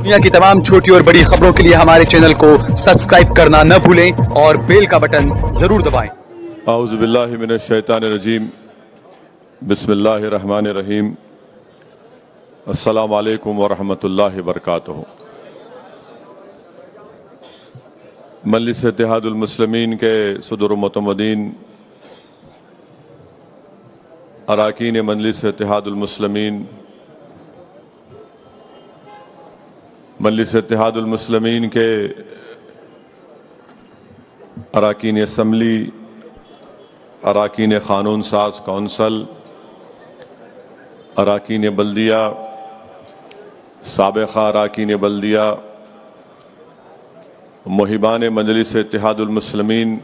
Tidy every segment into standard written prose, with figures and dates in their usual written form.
دنیا کی تمام چھوٹی اور بڑی خبروں کے لیے ہمارے چینل کو سبسکرائب کرنا نہ بھولیں اور بیل کا بٹن ضرور دبائیں۔ اعوذ باللہ من الشیطان الرجیم، بسم اللہ الرحمن الرحیم۔ السلام علیکم ورحمۃ اللہ وبرکاتہ۔ مجلس اتحاد المسلمین کے صدر و معتمدین، اراکین مجلس اتحاد المسلمین، مجلس اتحاد المسلمین کے اراکین اسمبلی، اراکین قانون ساز کونسل، اراکین بلدیہ، سابقہ اراکین بلدیہ، محبان مجلس اتحاد المسلمین،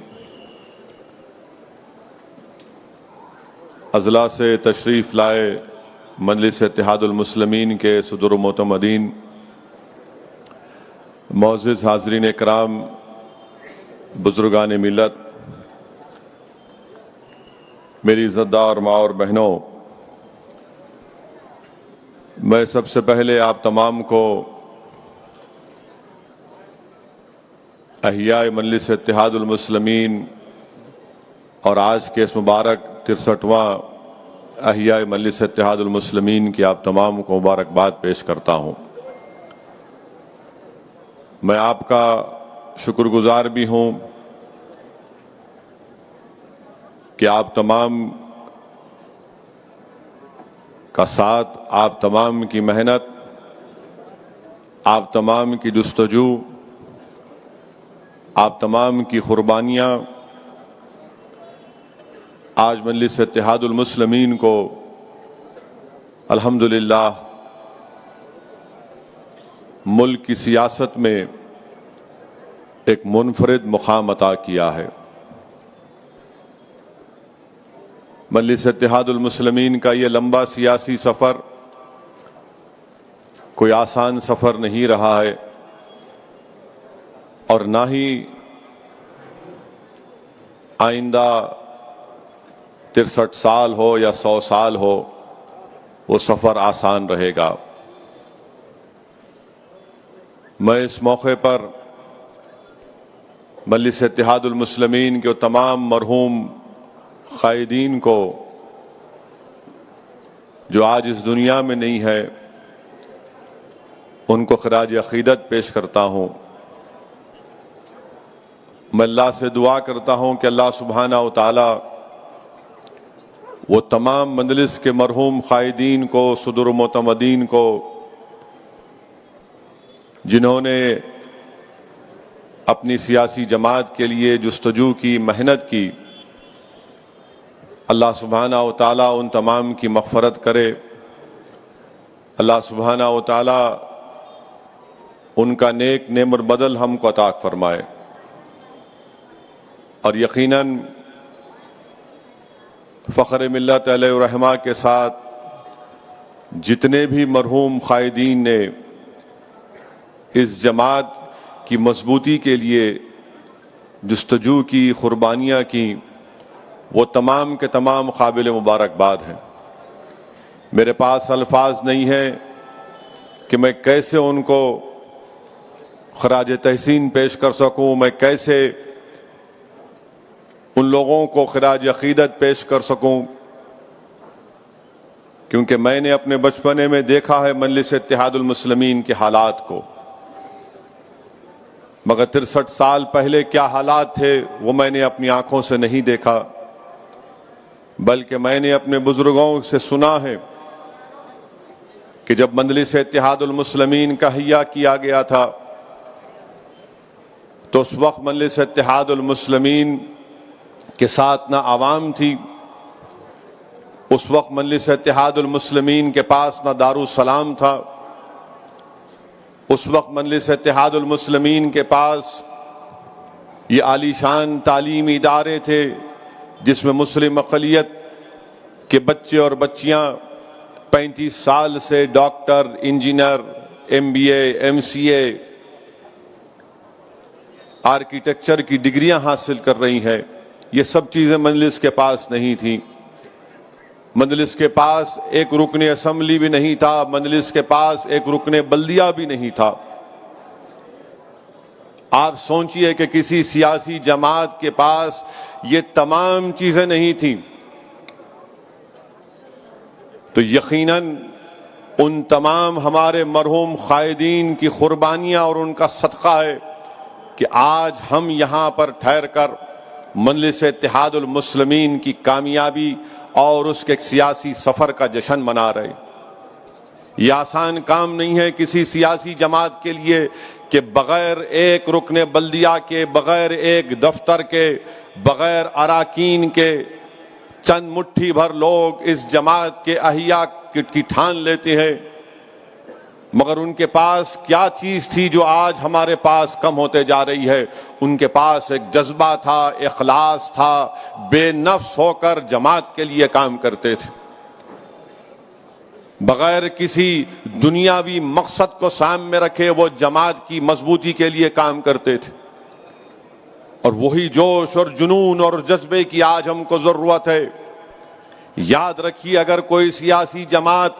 اضلاع سے تشریف لائے مجلس اتحاد المسلمین کے صدر و معتمدین، معزز حاضرین اکرام، بزرگان ملت، میری عزتدار ماں اور بہنوں، میں سب سے پہلے آپ تمام کو احیاء مجلس اتحاد المسلمین اور آج کے اس مبارک 63واں احیاء مجلس اتحاد المسلمین کی آپ تمام کو مبارکباد پیش کرتا ہوں۔ میں آپ کا شکر گزار بھی ہوں کہ آپ تمام کا ساتھ، آپ تمام کی محنت، آپ تمام کی جستجو، آپ تمام کی قربانیاں آج مجلس اتحاد المسلمین کو الحمدللہ ملک کی سیاست میں ایک منفرد مقام عطا کیا ہے۔ مجلس اتحاد المسلمین کا یہ لمبا سیاسی سفر کوئی آسان سفر نہیں رہا ہے، اور نہ ہی آئندہ 63 سال ہو یا 100 سال ہو وہ سفر آسان رہے گا۔ میں اس موقع پر مجلس اتحاد المسلمین کے تمام مرحوم قائدین کو جو آج اس دنیا میں نہیں ہے ان کو خراج عقیدت پیش کرتا ہوں۔ میں اللہ سے دعا کرتا ہوں کہ اللہ سبحانہ و تعالی وہ تمام مجلس کے مرحوم قائدین کو، صدر و معتمدین کو، جنہوں نے اپنی سیاسی جماعت کے لیے جستجو کی، محنت کی، اللہ سبحانہ و تعالیٰ ان تمام کی مغفرت کرے۔ اللہ سبحانہ و تعالیٰ ان کا نیک نعمت بدل ہم کو عطا فرمائے، اور یقیناً فخر ملت علیہ الرحمہ کے ساتھ جتنے بھی مرحوم قائدین نے اس جماعت کی مضبوطی کے لیے جستجو کی، قربانیاں کی، وہ تمام کے تمام قابل مبارکباد ہیں۔ میرے پاس الفاظ نہیں ہیں کہ میں کیسے ان کو خراج تحسین پیش کر سکوں، میں کیسے ان لوگوں کو خراج عقیدت پیش کر سکوں، کیونکہ میں نے اپنے بچپنے میں دیکھا ہے مجلس اتحاد المسلمین کے حالات کو، مگر 63 سال پہلے کیا حالات تھے وہ میں نے اپنی آنکھوں سے نہیں دیکھا، بلکہ میں نے اپنے بزرگوں سے سنا ہے کہ جب مجلس اتحاد المسلمین کا احیاء کیا گیا تھا تو اس وقت مجلس اتحاد المسلمین کے ساتھ نہ عوام تھی، اس وقت مجلس اتحاد المسلمین کے پاس نہ دارالسلام تھا، اس وقت مجلس اتحاد المسلمین کے پاس یہ عالی شان تعلیمی ادارے تھے جس میں مسلم اقلیت کے بچے اور بچیاں 35 سال سے doctor, engineer, MBA، MCA، architecture کی ڈگریاں حاصل کر رہی ہیں۔ یہ سب چیزیں مجلس کے پاس نہیں تھیں۔ مجلس کے پاس ایک رکن اسمبلی بھی نہیں تھا، مجلس کے پاس ایک رکن بلدیہ بھی نہیں تھا۔ آپ سوچئے کہ کسی سیاسی جماعت کے پاس یہ تمام چیزیں نہیں تھیں تو یقیناً ان تمام ہمارے مرحوم قائدین کی قربانیاں اور ان کا صدقہ ہے کہ آج ہم یہاں پر ٹھہر کر مجلس اتحاد المسلمین کی کامیابی اور اس کے ایک سیاسی سفر کا جشن منا رہے۔ یہ آسان کام نہیں ہے کسی سیاسی جماعت کے لیے کہ بغیر ایک رکن بلدیہ کے، بغیر ایک دفتر کے، بغیر اراکین کے چند مٹھی بھر لوگ اس جماعت کے احیاء کی ٹھان لیتے ہیں، مگر ان کے پاس کیا چیز تھی جو آج ہمارے پاس کم ہوتے جا رہی ہے؟ ان کے پاس ایک جذبہ تھا، اخلاص تھا، بے نفس ہو کر جماعت کے لیے کام کرتے تھے، بغیر کسی دنیاوی مقصد کو سامنے رکھے وہ جماعت کی مضبوطی کے لیے کام کرتے تھے۔ اور وہی جوش اور جنون اور جذبے کی آج ہم کو ضرورت ہے۔ یاد رکھیے، اگر کوئی سیاسی جماعت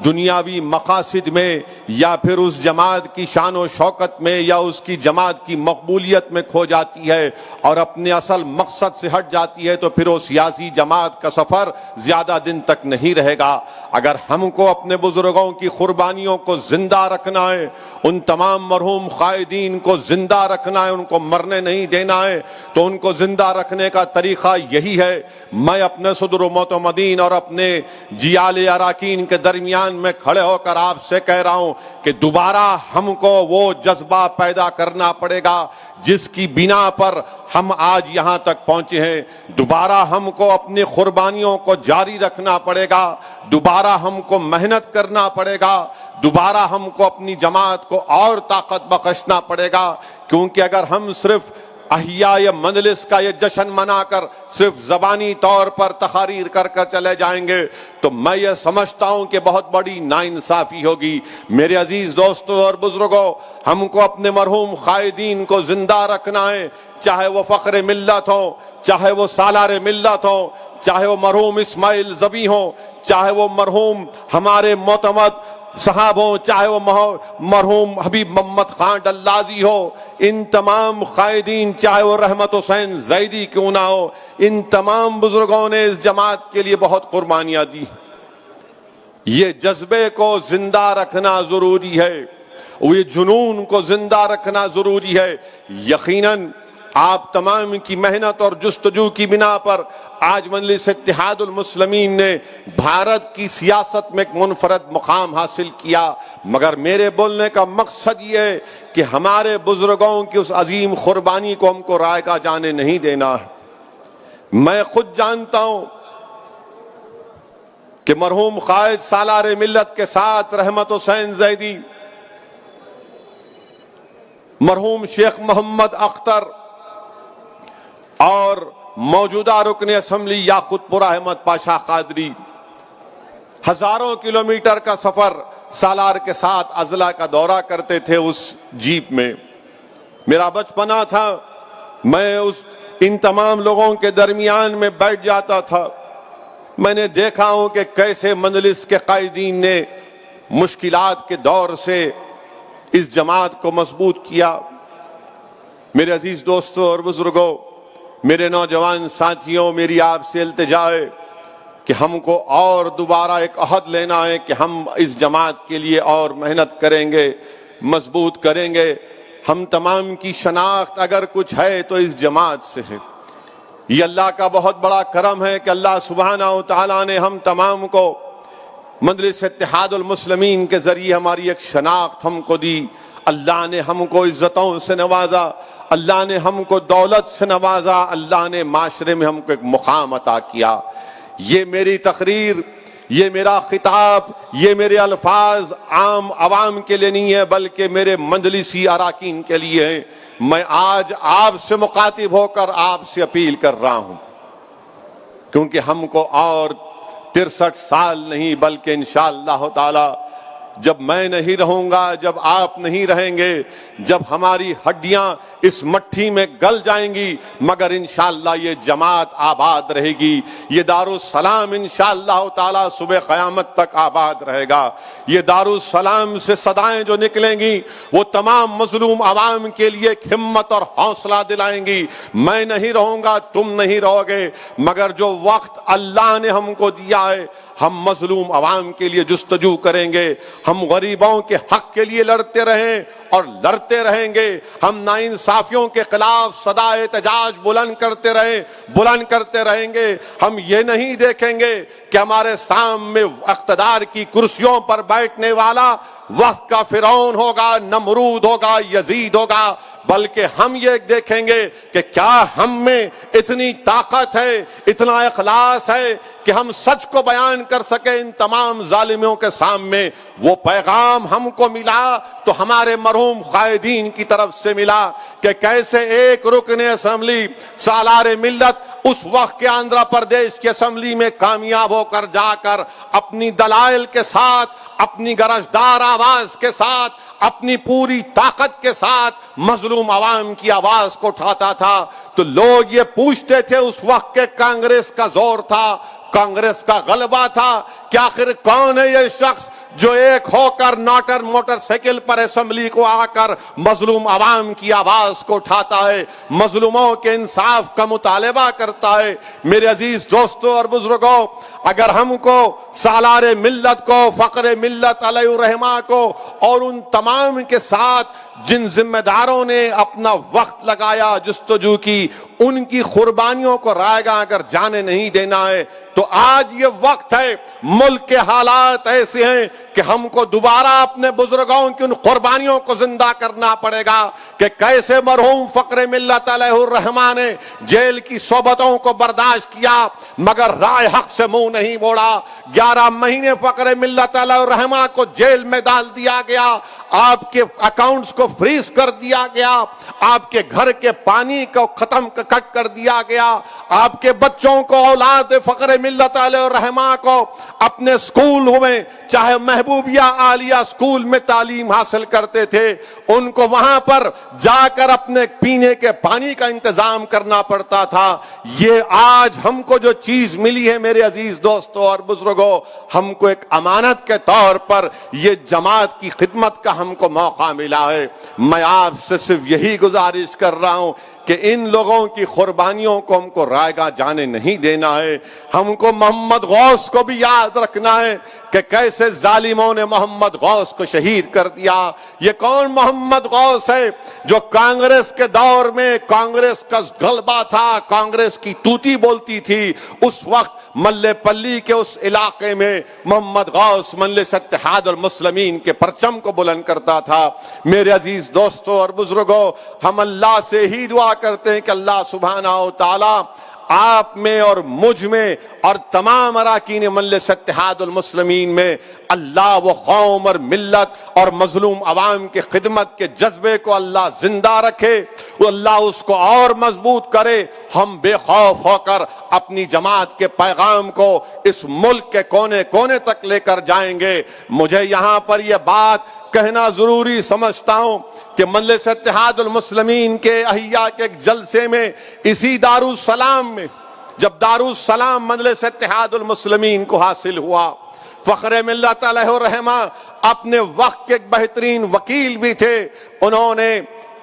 دنیاوی مقاصد میں یا پھر اس جماعت کی شان و شوکت میں یا اس کی جماعت کی مقبولیت میں کھو جاتی ہے اور اپنے اصل مقصد سے ہٹ جاتی ہے تو پھر وہ سیاسی جماعت کا سفر زیادہ دن تک نہیں رہے گا۔ اگر ہم کو اپنے بزرگوں کی قربانیوں کو زندہ رکھنا ہے، ان تمام مرحوم قائدین کو زندہ رکھنا ہے، ان کو مرنے نہیں دینا ہے، تو ان کو زندہ رکھنے کا طریقہ یہی ہے۔ میں اپنے صدر و معتمدین اور اپنے جیال اراکین کے درمیان میں کھڑے ہو کر آپ سے کہہ رہا ہوں کہ دوبارہ ہم کو وہ جذبہ پیدا کرنا پڑے گا جس کی بنا پر ہم آج یہاں تک پہنچے ہیں۔ دوبارہ ہم کو اپنی قربانیوں کو جاری رکھنا پڑے گا، دوبارہ ہم کو محنت کرنا پڑے گا، دوبارہ ہم کو اپنی جماعت کو اور طاقت بخشنا پڑے گا، کیونکہ اگر ہم صرف احیاء مجلس کا یہ جشن منا کر صرف زبانی طور پر تقاریر کر کر چلے جائیں گے تو میں یہ سمجھتا ہوں کہ بہت بڑی ناانصافی ہوگی۔ میرے عزیز دوستوں اور بزرگوں، ہم کو اپنے مرحوم قائدین کو زندہ رکھنا ہے، چاہے وہ فخر ملت ہو، چاہے وہ سالار ملت ہو، چاہے وہ مرحوم اسماعیل ذبیح ہو، چاہے وہ مرحوم ہمارے معتمد صاحب ہوں، چاہے وہ مرحوم حبیب محمد خان ڈلازی ہو، ان تمام قائدین، چاہے وہ رحمت حسین زیدی کیوں نہ ہو، ان تمام بزرگوں نے اس جماعت کے لیے بہت قربانیاں دی۔ یہ جذبے کو زندہ رکھنا ضروری ہے، یہ جنون کو زندہ رکھنا ضروری ہے۔ یقیناً آپ تمام کی محنت اور جستجو کی بنا پر آج مجلس اتحاد المسلمین نے بھارت کی سیاست میں ایک منفرد مقام حاصل کیا، مگر میرے بولنے کا مقصد یہ ہے کہ ہمارے بزرگوں کی اس عظیم قربانی کو ہم کو رائگاں جانے نہیں دینا ہے۔ میں خود جانتا ہوں کہ مرحوم قائد سالار ملت کے ساتھ رحمت حسین زیدی، مرحوم شیخ محمد اختر اور موجودہ رکن اسمبلی یاقوت پور احمد پاشا قادری ہزاروں کلومیٹر کا سفر سالار کے ساتھ اضلاع کا دورہ کرتے تھے اس جیپ میں۔ میرا بچپنا تھا، میں ان تمام لوگوں کے درمیان میں بیٹھ جاتا تھا۔ میں نے دیکھا ہوں کہ کیسے مجلس کے قائدین نے مشکلات کے دور سے اس جماعت کو مضبوط کیا۔ میرے عزیز دوستوں اور بزرگوں، میرے نوجوان ساتھیوں، میری آپ سے التجا ہے کہ ہم کو اور دوبارہ ایک عہد لینا ہے کہ ہم اس جماعت کے لیے اور محنت کریں گے، مضبوط کریں گے۔ ہم تمام کی شناخت اگر کچھ ہے تو اس جماعت سے ہے۔ یہ اللہ کا بہت بڑا کرم ہے کہ اللہ سبحانہ و تعالیٰ نے ہم تمام کو مجلس اتحاد المسلمین کے ذریعے ہماری ایک شناخت ہم کو دی۔ اللہ نے ہم کو عزتوں سے نوازا، اللہ نے ہم کو دولت سے نوازا، اللہ نے معاشرے میں ہم کو ایک مقام عطا کیا۔ یہ میری تقریر، یہ میرا خطاب، یہ میرے الفاظ عام عوام کے لیے نہیں ہے بلکہ میرے مجلسی اراکین کے لیے ہیں۔ میں آج آپ سے مخاطب ہو کر آپ سے اپیل کر رہا ہوں، کیونکہ ہم کو اور 63 سال نہیں بلکہ انشاءاللہ تعالی جب میں نہیں رہوں گا، جب آپ نہیں رہیں گے، جب ہماری ہڈیاں اس مٹھی میں گل جائیں گی، مگر انشاءاللہ یہ جماعت آباد رہے گی، یہ دارالسلام انشاءاللہ تعالی صبح قیامت تک آباد رہے گا۔ یہ دارالسلام سے صدائیں جو نکلیں گی وہ تمام مظلوم عوام کے لیے ایک ہمت اور حوصلہ دلائیں گی۔ میں نہیں رہوں گا، تم نہیں رہو گے، مگر جو وقت اللہ نے ہم کو دیا ہے ہم مظلوم عوام کے لیے جستجو کریں گے، ہم غریبوں کے حق کے لیے لڑتے رہیں اور لڑتے رہیں گے، ہم ناانصافیوں کے خلاف صدا احتجاج بلند کرتے رہیں گے۔ ہم یہ نہیں دیکھیں گے کہ ہمارے سامنے اقتدار کی کرسیوں پر بیٹھنے والا وقت کا فرعون ہوگا، نمرود ہوگا، یزید ہوگا، بلکہ ہم یہ دیکھیں گے کہ کیا ہم میں اتنی طاقت ہے، اتنا اخلاص ہے کہ ہم سچ کو بیان کر سکیں ان تمام ظالموں کے سامنے۔ وہ پیغام ہم کو ملا تو ہمارے مرحوم قائدین کی طرف سے ملا کہ کیسے ایک رکن اسمبلی سالار ملت اس وقت کے آندھرا پردیش کی اسمبلی میں کامیاب ہو کر جا کر اپنی دلائل کے ساتھ، اپنی گرجدار آواز کے ساتھ، اپنی پوری طاقت کے ساتھ مظلوم عوام کی آواز کو اٹھاتا تھا۔ تو لوگ یہ پوچھتے تھے اس وقت کے کانگریس کا زور تھا، کانگریس کا غلبہ تھا کہ آخر کون ہے یہ شخص جو ایک ہو کر موٹر سائیکل پر اسمبلی کو آ کر مظلوم عوام کی آواز کو اٹھاتا ہے، مظلوموں کے انصاف کا مطالبہ کرتا ہے۔ میرے عزیز دوستوں اور بزرگوں، اگر ہم کو سالار ملت کو، فخر ملت علیہ الرحمہ کو اور ان تمام کے ساتھ جن ذمہ داروں نے اپنا وقت لگایا، جستجو کی، ان کی قربانیوں کو رائے گاہ اگر جانے نہیں دینا ہے تو آج یہ وقت ہے، ملک کے حالات ایسے ہیں کہ ہم کو دوبارہ اپنے بزرگوں کی ان قربانیوں کو زندہ کرنا پڑے گا کہ کیسے مرحوم فخر ملت علیہ الرحمہ نے جیل کی صحبتوں کو برداشت کیا مگر رائے حق سے منہ نہیں موڑا۔ 11 مہینے فخر ملت علیہ الرحمہ کو جیل میں ڈال دیا گیا، آپ کے اکاؤنٹس کو فریز کر دیا گیا، آپ کے گھر کے پانی کو کٹ کر دیا گیا، آپ کے بچوں کو، اولاد فخر ملت علیہ الرحمہ کو اپنے اسکول میں، چاہے محبوبیہ عالیہ اسکول میں تعلیم حاصل کرتے تھے، ان کو وہاں پر جا کر اپنے پینے کے پانی کا انتظام کرنا پڑتا تھا۔ یہ آج ہم کو جو چیز ملی ہے میرے عزیز دوستوں اور بزرگوں، ہم کو ایک امانت کے طور پر یہ جماعت کی خدمت کا ہم کو موقع ملا ہے۔ میں آپ سے صرف یہی گزارش کر رہا ہوں کہ ان لوگوں کی قربانیوں کو ہم کو رائے گاہ جانے نہیں دینا ہے۔ ہم کو محمد غوث کو بھی یاد رکھنا ہے کہ کیسے ظالموں نے محمد غوث کو شہید کر دیا۔ یہ کون محمد غوث ہے جو کانگریس کے دور میں کانگریس کا غلبہ تھا، کانگریس کی توتی بولتی تھی، اس وقت ملے پلی کے اس علاقے میں محمد غوث مجلس اتحاد المسلمین کے پرچم کو بلند کرتا تھا۔ میرے عزیز دوستوں اور بزرگوں، ہم اللہ سے ہی دعا کرتے ہیں کہ اللہ سبحانہ و تعالی آپ میں اور مجھ میں اور تمام اراکین مجلس اتحاد المسلمین میں اللہ وہ قوم اور ملت اور مظلوم عوام کی خدمت کے جذبے کو اللہ زندہ رکھے، وہ اللہ اس کو اور مضبوط کرے۔ ہم بے خوف ہو کر اپنی جماعت کے پیغام کو اس ملک کے کونے کونے تک لے کر جائیں گے۔ مجھے یہاں پر یہ بات کہنا ضروری سمجھتا ہوں کہ مجلس اتحاد المسلمین کے احیاء کے ایک جلسے میں اسی دارالسلام میں، جب دارالسلام مجلس اتحاد المسلمین کو حاصل ہوا، فخر ملت علیہ الرحمہ اپنے وقت کے ایک بہترین وکیل بھی تھے، انہوں نے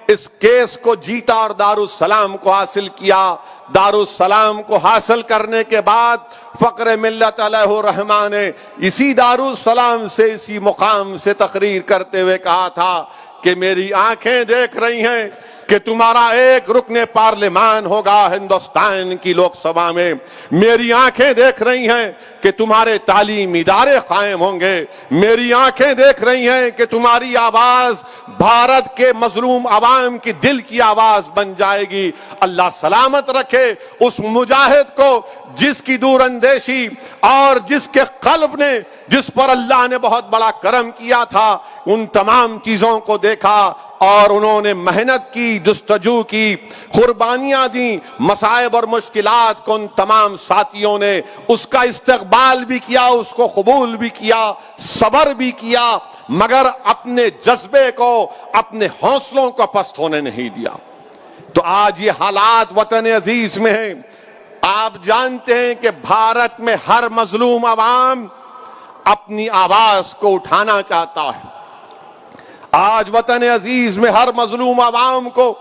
اس کیس کو جیتا اور دارالسلام کو حاصل کیا۔ دارالسلام کو حاصل کرنے کے بعد فخر ملت علیہ الرحمہ نے اسی دارالسلام سے، اسی مقام سے تقریر کرتے ہوئے کہا تھا کہ میری آنکھیں دیکھ رہی ہیں کہ تمہارا ایک رکن پارلیمان ہوگا ہندوستان کی لوک سبھا میں، میری آنکھیں دیکھ رہی ہیں کہ تمہارے تعلیمی ادارے قائم ہوں گے، میری آنکھیں دیکھ رہی ہیں کہ تمہاری آواز بھارت کے مظلوم عوام کی دل کی آواز بن جائے گی۔ اللہ سلامت رکھے اس مجاہد کو جس کی دور اندیشی اور جس کے قلب نے، جس پر اللہ نے بہت بڑا کرم کیا تھا، ان تمام چیزوں کو دیکھ دیکھا اور انہوں نے محنت کی، جستجو کی، قربانیاں دیں، مصائب اور مشکلات کو ان تمام ساتھیوں نے اس کا استقبال بھی کیا، اس کو قبول بھی کیا، صبر بھی کیا، مگر اپنے جذبے کو، اپنے حوصلوں کو پست ہونے نہیں دیا۔ تو آج یہ حالات وطن عزیز میں ہیں۔ آپ جانتے ہیں کہ بھارت میں ہر مظلوم عوام اپنی آواز کو اٹھانا چاہتا ہے۔ آج وطن عزیز میں ہر مظلوم عوام کو،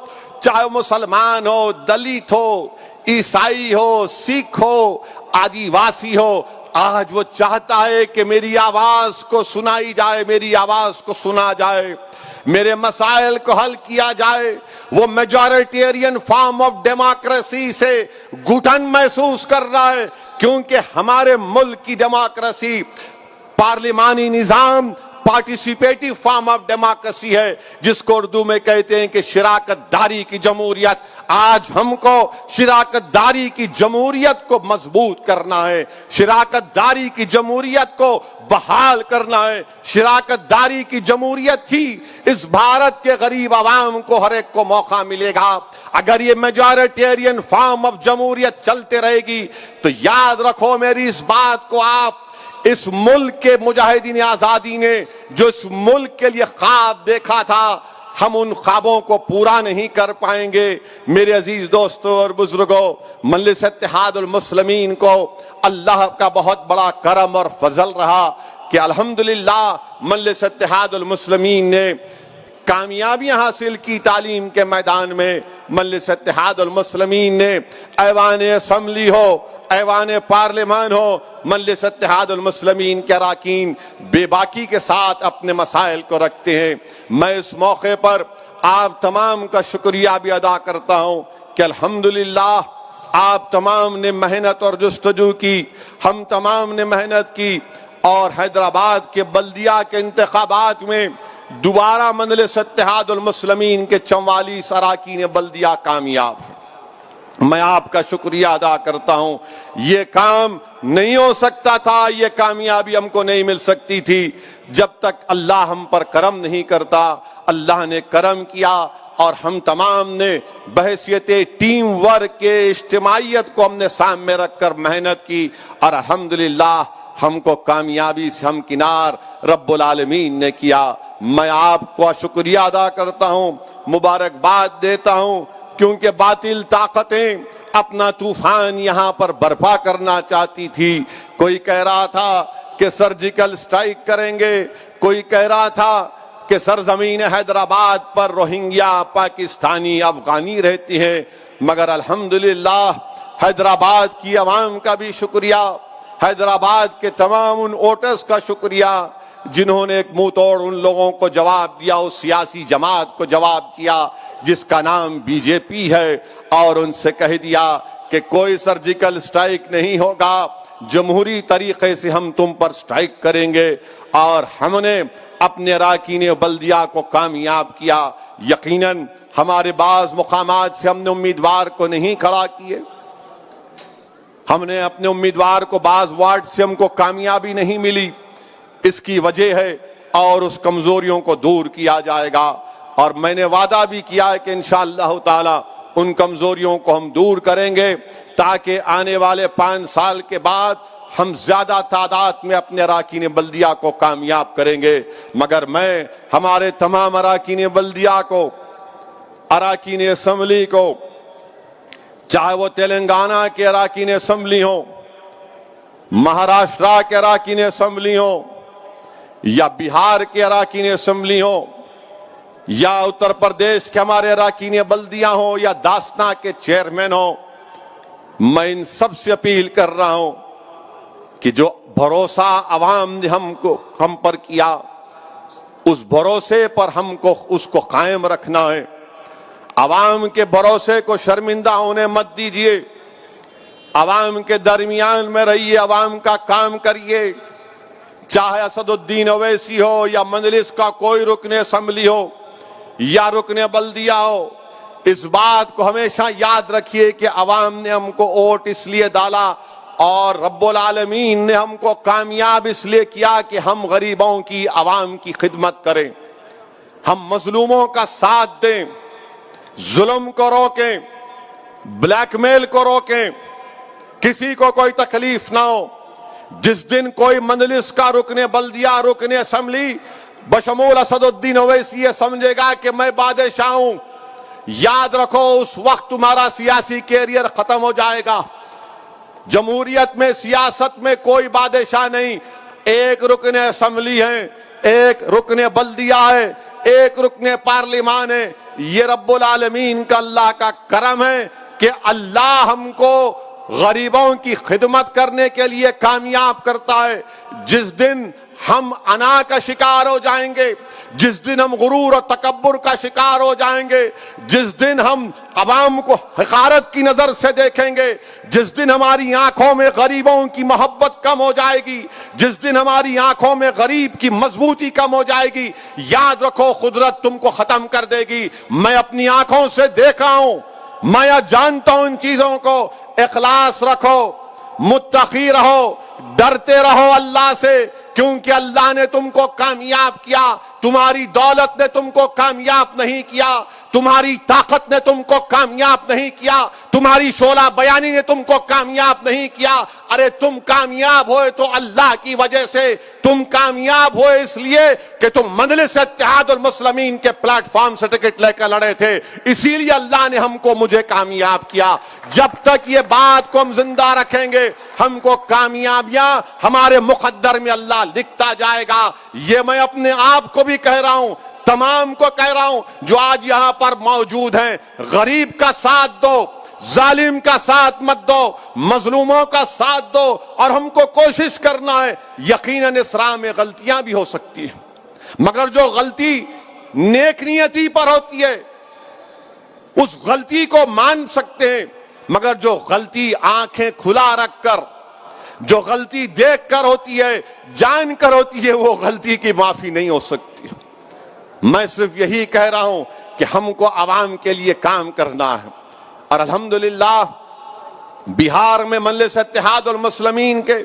چاہے مسلمان ہو، دلت ہو، عیسائی ہو، سکھ ہو، آدیواسی ہو، آج وہ چاہتا ہے کہ میری آواز کو سنائی جائے، میری آواز کو سنا جائے، میرے مسائل کو حل کیا جائے۔ وہ میجورٹیرین فارم آف ڈیموکریسی سے گھٹن محسوس کر رہا ہے، کیونکہ ہمارے ملک کی ڈیموکریسی پارلیمانی نظام، پارٹیسپیٹیو فارم آف ڈیموکریسی ہے، جس کو اردو میں کہتے ہیں کہ شراکت داری کی جمہوریت۔ آج ہم کو شراکت داری کی جمہوریت کو مضبوط کرنا ہے، شراکت داری کی جمہوریت کو بحال کرنا ہے۔ شراکت داری کی جمہوریت ہی اس بھارت کے غریب عوام کو ہر ایک کو موقع ملے گا۔ اگر یہ میجورٹیرین فارم آف جمہوریت چلتے رہے گی تو یاد رکھو میری اس بات کو، آپ اس ملک کے مجاہدین آزادی نے جو اس ملک کے لیے خواب دیکھا تھا، ہم ان خوابوں کو پورا نہیں کر پائیں گے۔ میرے عزیز دوستوں اور بزرگوں، مجلس اتحاد المسلمین کو اللہ کا بہت بڑا کرم اور فضل رہا کہ الحمدللہ مجلس اتحاد المسلمین نے کامیابیاں حاصل کی تعلیم کے میدان میں۔ مجلس اتحاد المسلمین نے ایوان اسمبلی ہو، ایوان پارلیمان ہو، مجلس اتحاد المسلمین کے اراکین بے باکی کے ساتھ اپنے مسائل کو رکھتے ہیں۔ میں اس موقع پر آپ تمام کا شکریہ بھی ادا کرتا ہوں کہ الحمدللہ آپ تمام نے محنت اور جستجو کی، ہم تمام نے محنت کی، اور حیدرآباد کے بلدیہ کے انتخابات میں دوبارہ مجلس اتحاد المسلمین کے 44 اراکین بلدیہ کامیاب ہیں۔ میں آپ کا شکریہ ادا کرتا ہوں۔ یہ کام نہیں ہو سکتا تھا، یہ کامیابی ہم کو نہیں مل سکتی تھی جب تک اللہ ہم پر کرم نہیں کرتا۔ اللہ نے کرم کیا اور ہم تمام نے بحیثیت ٹیم ورک کے اجتماعیت کو ہم نے سامنے رکھ کر محنت کی، اور الحمدللہ ہم کو کامیابی سے ہمکنار رب العالمین نے کیا۔ میں آپ کو شکریہ ادا کرتا ہوں، مبارکباد دیتا ہوں، کیونکہ باطل طاقتیں اپنا طوفان یہاں پر برپا کرنا چاہتی تھی۔ کوئی کہہ رہا تھا کہ سرجیکل سٹرائک کریں گے، کوئی کہہ رہا تھا کہ سرزمین حیدرآباد پر روہنگیا پاکستانی افغانی رہتی ہیں، مگر الحمدللہ حیدرآباد کی عوام کا بھی شکریہ، حیدرآباد کے تمام ان ووٹرز کا شکریہ جنہوں نے ایک منہ توڑ ان لوگوں کو جواب دیا، اس سیاسی جماعت کو جواب دیا جس کا نام بی جے پی ہے، اور ان سے کہہ دیا کہ کوئی سرجیکل سٹرائک نہیں ہوگا، جمہوری طریقے سے ہم تم پر سٹرائک کریں گے۔ اور ہم نے اپنے اراکین بلدیہ کو کامیاب کیا۔ یقیناً ہمارے بعض مقامات سے ہم نے امیدوار کو نہیں کھڑا کیے، ہم نے اپنے امیدوار کو بعض وارڈ سے ہم کو کامیابی نہیں ملی، اس کی وجہ ہے، اور اس کمزوریوں کو دور کیا جائے گا۔ اور میں نے وعدہ بھی کیا ہے کہ انشاءاللہ تعالی ان کمزوریوں کو ہم دور کریں گے، تاکہ آنے والے 5 سال کے بعد ہم زیادہ تعداد میں اپنے اراکین بلدیہ کو کامیاب کریں گے۔ مگر میں ہمارے تمام اراکین بلدیہ کو، اراکین اسمبلی کو، چاہے وہ تلنگانہ کے اراکین اسمبلی ہوں، مہاراشٹر کے اراکین اسمبلی ہوں، یا بہار کے اراکین اسمبلی ہوں، یا اتر پردیش کے ہمارے اراکین بلدیہ ہوں، یا داستان کے چیئرمین ہوں، میں ان سب سے اپیل کر رہا ہوں کہ جو بھروسہ عوام نے ہم پر کیا، اس بھروسے پر ہم کو اس کو قائم رکھنا ہے۔ عوام کے بھروسے کو شرمندہ ہونے مت دیجیے، عوام کے درمیان میں رہیے، عوام کا کام کریے، چاہے اسد الدین اویسی ہو، یا مجلس کا کوئی رکن اسمبلی ہو، یا رکن بلدیہ ہو۔ اس بات کو ہمیشہ یاد رکھیے کہ عوام نے ہم کو ووٹ اس لیے ڈالا، اور رب العالمین نے ہم کو کامیاب اس لیے کیا کہ ہم غریبوں کی، عوام کی خدمت کریں۔ ہم مظلوموں کا ساتھ دیں، ظلم کو روکیں، بلیک میل کو روکیں، کسی کو کوئی تکلیف نہ ہو۔ جس دن کوئی مجلس کا رکن بلدیہ، رکن اسمبلی بشمول اسد الدین اویسی یہ سمجھے گا کہ میں بادشاہ ہوں، یاد رکھو اس وقت تمہارا سیاسی کیریئر ختم ہو جائے گا۔ جمہوریت میں، سیاست میں کوئی بادشاہ نہیں، ایک رکن اسمبلی ہے، ایک رکن بلدیہ ہے، ایک رکن پارلیمان ہے۔ یہ رب العالمین کا اللہ کا کرم ہے کہ اللہ ہم کو غریبوں کی خدمت کرنے کے لیے کامیاب کرتا ہے۔ جس دن ہم انا کا شکار ہو جائیں گے، جس دن ہم غرور اور تکبر کا شکار ہو جائیں گے، جس دن ہم عوام کو حقارت کی نظر سے دیکھیں گے، جس دن ہماری آنکھوں میں غریبوں کی محبت کم ہو جائے گی، جس دن ہماری آنکھوں میں غریب کی مضبوطی کم ہو جائے گی، یاد رکھو قدرت تم کو ختم کر دے گی۔ میں اپنی آنکھوں سے دیکھا ہوں، میں جانتا ہوں ان چیزوں کو۔ اخلاص رکھو، متقی رہو، ڈرتے رہو اللہ سے، کیونکہ اللہ نے تم کو کامیاب کیا۔ تمہاری دولت نے تم کو کامیاب نہیں کیا، تمہاری طاقت نے تم کو کامیاب نہیں کیا، تمہاری شعلہ بیانی نے تم کو کامیاب نہیں کیا۔ ارے تم کامیاب ہوئے تو اللہ کی وجہ سے، تم کامیاب ہوئے اس لیے کہ تم مجلس اتحاد المسلمین کے پلیٹ فارم سے ٹکٹ لے کر لڑے تھے، اسی لیے اللہ نے ہم کو، مجھے کامیاب کیا۔ جب تک یہ بات کو ہم زندہ رکھیں گے، ہم کو کامیابیاں ہمارے مقدر میں اللہ لکھتا جائے گا۔ یہ میں اپنے آپ کو بھی کہہ رہا ہوں، تمام کو کہہ رہا ہوں جو آج یہاں پر موجود ہیں، غریب کا ساتھ دو، ظالم کا ساتھ مت دو، مظلوموں کا ساتھ دو، اور ہم کو کوشش کرنا ہے۔ یقیناً اس راہ میں غلطیاں بھی ہو سکتی ہیں، مگر جو غلطی نیک نیتی پر ہوتی ہے اس غلطی کو مان سکتے ہیں، مگر جو غلطی آنکھیں کھلا رکھ کر، جو غلطی دیکھ کر ہوتی ہے، جان کر ہوتی ہے، وہ غلطی کی معافی نہیں ہو سکتی۔ میں صرف یہی کہہ رہا ہوں کہ ہم کو عوام کے لیے کام کرنا ہے، اور الحمدللہ بہار میں مجلس اتحاد المسلمین کے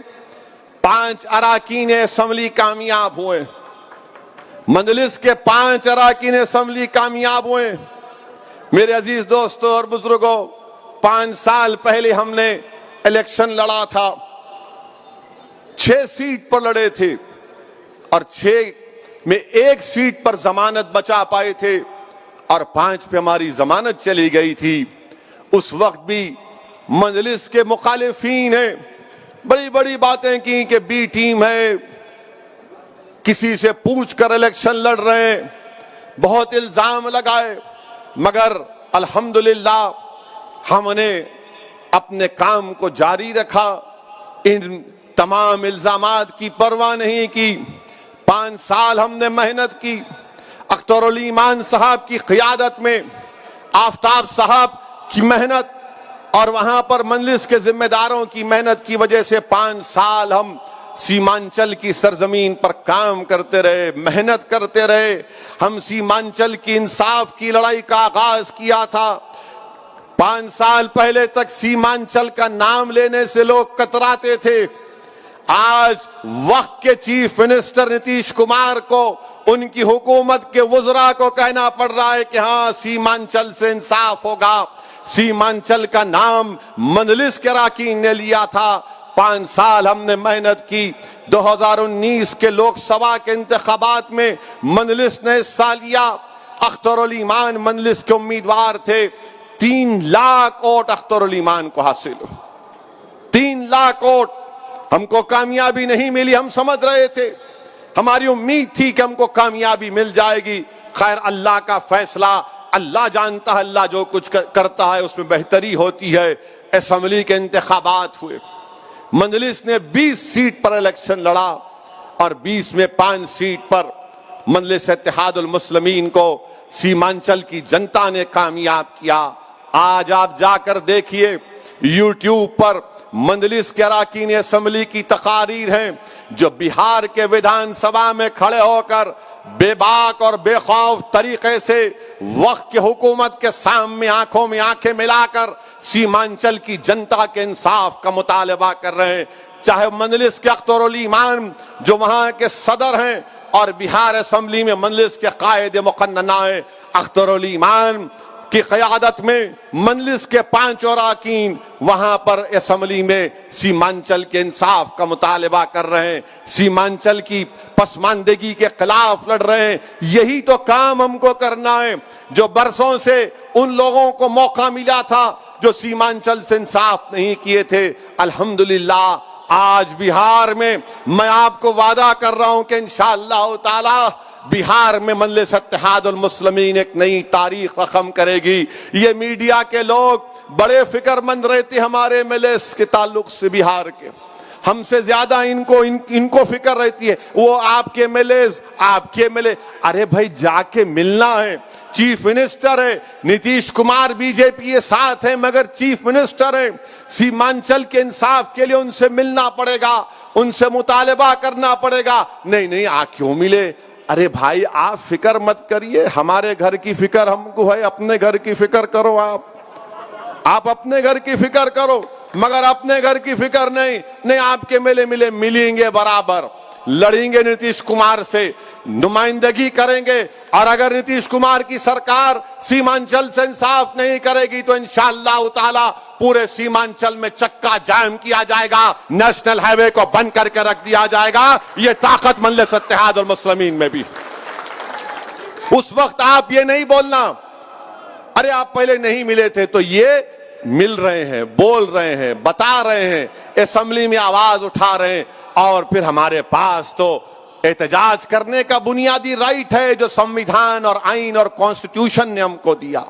5 اراکین اسمبلی کامیاب ہوئے، مجلس کے 5 اراکین اسمبلی کامیاب ہوئے۔ میرے عزیز دوستوں اور بزرگوں، 5 سال پہلے ہم نے الیکشن لڑا تھا، 6 سیٹ پر لڑے تھے، اور 6 میں 1 سیٹ پر ضمانت بچا پائے تھے، اور 5 پہ ہماری ضمانت چلی گئی تھی۔ اس وقت بھی مجلس کے مخالفین ہیں، بڑی بڑی باتیں کی کہ بی ٹیم ہے، کسی سے پوچھ کر الیکشن لڑ رہے ہیں، بہت الزام لگائے، مگر الحمدللہ ہم نے اپنے کام کو جاری رکھا، ان تمام الزامات کی پرواہ نہیں کی۔ 5 سال ہم نے محنت کی، اختر علی ایمان صاحب کی قیادت میں، آفتاب صاحب کی محنت اور وہاں پر مجلس کے ذمہ داروں کی محنت کی وجہ سے 5 سال ہم سیمانچل کی سرزمین پر کام کرتے رہے، محنت کرتے رہے۔ ہم سیمانچل کی انصاف کی لڑائی کا آغاز کیا تھا۔ 5 سال پہلے تک سیمانچل کا نام لینے سے لوگ کتراتے تھے۔ آج وقت کے چیف منسٹر نتیش کمار کو، ان کی حکومت کے وزراء کو کہنا پڑ رہا ہے کہ ہاں سیمانچل سے انصاف ہوگا۔ سیمانچل کا نام مجلس کے اراکین نے لیا تھا۔ 5 سال ہم نے محنت کی۔ 2019 کے لوک سبھا کے انتخابات میں مجلس نے حصہ لیا، اختر علی ایمان مجلس کے امیدوار تھے۔ 3 لاکھ ووٹ اختر علی ایمان کو حاصل ہو، 3 لاکھ ووٹ۔ ہم کو کامیابی نہیں ملی، ہم سمجھ رہے تھے، ہماری امید تھی کہ ہم کو کامیابی مل جائے گی۔ خیر، اللہ کا فیصلہ، اللہ جانتا ہے، اللہ جو کچھ کرتا ہے اس میں بہتری ہوتی ہے۔ اسمبلی کے انتخابات ہوئے، مجلس نے 20 سیٹ پر الیکشن لڑا، اور 20 میں 5 سیٹ پر مجلس اتحاد المسلمین کو سیمانچل کی جنتا نے کامیاب کیا۔ آج آپ جا کر دیکھیے، یوٹیوب پر مجلس کے اراکین اسمبلی کی تقاریر ہیں جو بہار کے ودھان سبھا میں کھڑے ہو کر بے باک اور بے خوف طریقے سے وقت کی حکومت کے سامنے آنکھوں میں آنکھیں ملا کر سیمانچل کی جنتا کے انصاف کا مطالبہ کر رہے ہیں۔ چاہے مجلس کے اختر علی ایمان جو وہاں کے صدر ہیں، اور بہار اسمبلی میں مجلس کے قائد مقننہ اختر علی ایمان کی قیادت میں مجلس کے 5 اراکین وہاں پر اسمبلی میں سیمانچل کے انصاف کا مطالبہ کر رہے ہیں، سیمانچل کی پسماندگی کے خلاف لڑ رہے ہیں۔ یہی تو کام ہم کو کرنا ہے جو برسوں سے ان لوگوں کو موقع ملا تھا جو سیمانچل سے انصاف نہیں کیے تھے۔ الحمدللہ آج بہار میں میں آپ کو وعدہ کر رہا ہوں کہ انشاءاللہ تعالی بہار میں مجلس اتحاد المسلمین ایک نئی تاریخ رقم کرے گی۔ یہ میڈیا کے لوگ بڑے فکر مند رہتے ہمارے مجلس کے تعلق سے، بہار کے ہم سے زیادہ ان کو فکر رہتی ہے، وہ آپ کے مجلس آپ کے ملے۔ ارے بھائی جا کے ملنا ہے، چیف منسٹر ہے نتیش کمار بی جے پی کے ساتھ ہیں مگر چیف منسٹر ہے، سیمانچل کے انصاف کے لیے ان سے ملنا پڑے گا، ان سے مطالبہ کرنا پڑے گا۔ نہیں آپ کیوں ملے؟ ارے بھائی آپ فکر مت کریے، ہمارے گھر کی فکر ہم کو ہے، اپنے گھر کی فکر کرو، آپ اپنے گھر کی فکر کرو، مگر اپنے گھر کی فکر نہیں آپ کے ملیں گے، برابر لڑیں گے نتیش کمار سے، نمائندگی کریں گے، اور اگر نتیش کمار کی سرکار سیمانچل سے انصاف نہیں کرے گی تو انشاءاللہ تعالی پورے سیمانچل میں چکا جام کیا جائے گا، نیشنل ہائی وے کو بند کر کے رکھ دیا جائے گا۔ یہ طاقت مجلس اتحاد المسلمین میں بھی۔ اس وقت آپ یہ نہیں بولنا ارے آپ پہلے نہیں ملے تھے، تو یہ مل رہے ہیں، بول رہے ہیں، بتا رہے ہیں، اسمبلی میں آواز اٹھا رہے ہیں، اور پھر ہمارے پاس تو احتجاج کرنے کا بنیادی رائٹ ہے جو سمویدھان اور آئین اور کانسٹیٹیوشن نے ہم کو دیا۔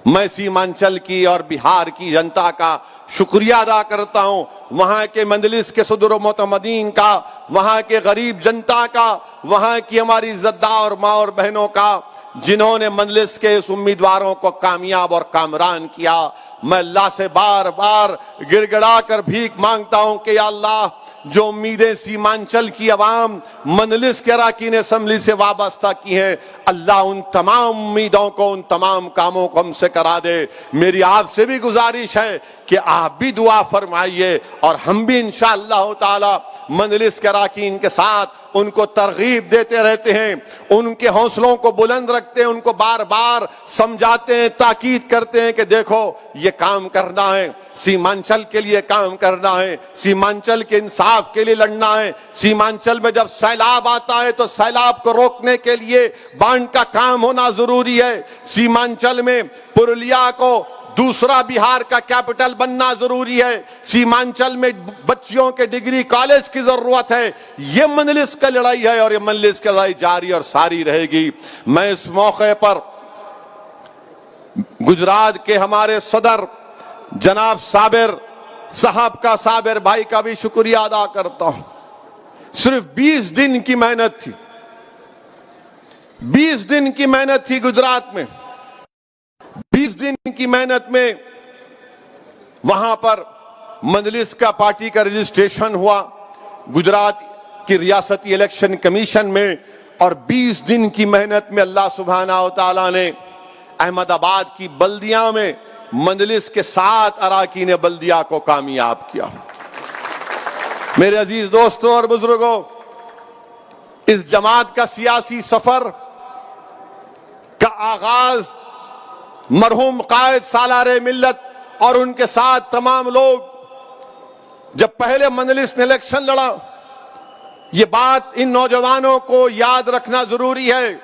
میں سیمانچل کی اور بہار کی جنتا کا شکریہ ادا کرتا ہوں، وہاں کے مجلس کے صدر و معتمدین کا، وہاں کے غریب جنتا کا، وہاں کی ہماری عزتدار ماں اور بہنوں کا، جنہوں نے مجلس کے اس امیدواروں کو کامیاب اور کامران کیا۔ میں اللہ سے بار بار گڑ گڑا کر بھیک مانگتا ہوں کہ یا اللہ جو امیدیں سیمانچل کی عوام مجلس کے اراکین اسمبلی سے وابستہ کی ہیں، اللہ ان تمام امیدوں کو، ان تمام کاموں کو ہم سے کرا دے۔ میری آپ سے بھی گزارش ہے کہ آپ بھی دعا فرمائیے، اور ہم بھی انشاءاللہ تعالی مجلس کے اراکین کے ساتھ ان کو ترغیب دیتے رہتے ہیں، ان کے حوصلوں کو بلند رکھتے ہیں، ان کو بار بار سمجھاتے ہیں، تاکید کرتے ہیں کہ دیکھو یہ کام کرنا ہے، سیمانچل کے لیے کام کرنا ہے، سیمانچل کے انصاف کے لیے لڑنا ہے۔ سیمانچل میں جب سیلاب آتا ہے تو سیلاب کو روکنے کے لیے بانڈ کا کام ہونا ضروری ہے۔ سیمانچل میں پرولیا کو دوسرا بہار کا کیپٹل بننا ضروری ہے۔ سیمانچل میں بچیوں کے ڈگری کالج کی ضرورت ہے۔ یہ مجلس کی لڑائی ہے، اور یہ مجلس کی لڑائی جاری اور ساری رہے گی۔ میں اس موقع پر گجرات کے ہمارے صدر جناب صابر صاحب کا، صابر بھائی کا بھی شکریہ ادا کرتا ہوں۔ صرف 20 دن کی محنت تھی، 20 دن کی محنت تھی گجرات میں، 20 دن کی محنت میں وہاں پر مجلس کا پارٹی کا رجسٹریشن ہوا گجرات کی ریاستی الیکشن کمیشن میں، اور 20 دن کی محنت میں اللہ سبحانہ و تعالیٰ نے احمد آباد کی بلدیاں میں مجلس کے 7 اراکین بلدیہ کو کامیاب کیا۔ میرے عزیز دوستوں اور بزرگوں، اس جماعت کا سیاسی سفر کا آغاز مرحوم قائد سالار ملت اور ان کے ساتھ تمام لوگ جب پہلے مجلس نے الیکشن لڑا، یہ بات ان نوجوانوں کو یاد رکھنا ضروری ہے۔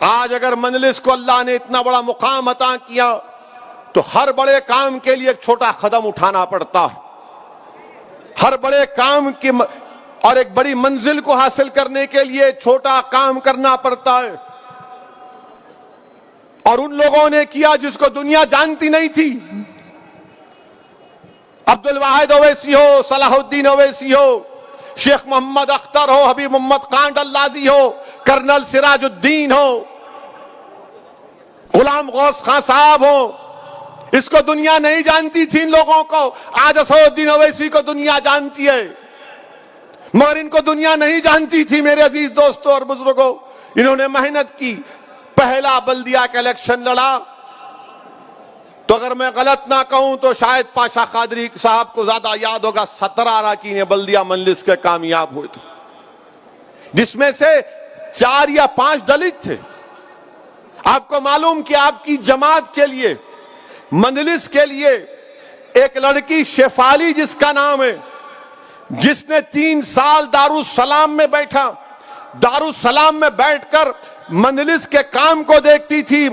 آج اگر مجلس کو اللہ نے اتنا بڑا مقام عطا کیا تو ہر بڑے کام کے لیے ایک چھوٹا قدم اٹھانا پڑتا ہے، ہر بڑے کام کی اور ایک بڑی منزل کو حاصل کرنے کے لیے چھوٹا کام کرنا پڑتا ہے، اور ان لوگوں نے کیا جس کو دنیا جانتی نہیں تھی۔ عبد الواحد اویسی ہو، صلاح الدین اویسی ہو، شیخ محمد اختر ہو، حبیب محمد کانڈ اللازی ہو، کرنل سراج الدین ہو، غلام غوث خان صاحب ہو، اس کو دنیا نہیں جانتی تھی ان لوگوں کو۔ آج اسد الدین اویسی کو دنیا جانتی ہے، مگر ان کو دنیا نہیں جانتی تھی۔ میرے عزیز دوستوں اور بزرگوں، انہوں نے محنت کی، پہلا بلدیہ کا الیکشن لڑا، تو اگر میں غلط نہ کہوں تو شاید پاشا قادری صاحب کو زیادہ یاد ہوگا، 17 اراکین بلدیہ مجلس کے کامیاب ہوئے تھے۔ جس میں سے 4 یا 5 دلت تھے. آپ کو معلوم کہ آپ کی جماعت کے لیے، مجلس کے لیے ایک لڑکی شیفالی جس کا نام ہے، جس نے 3 سال دارالسلام میں بیٹھا، دارالسلام میں بیٹھ کر مجلس کے کام کو دیکھتی تھی.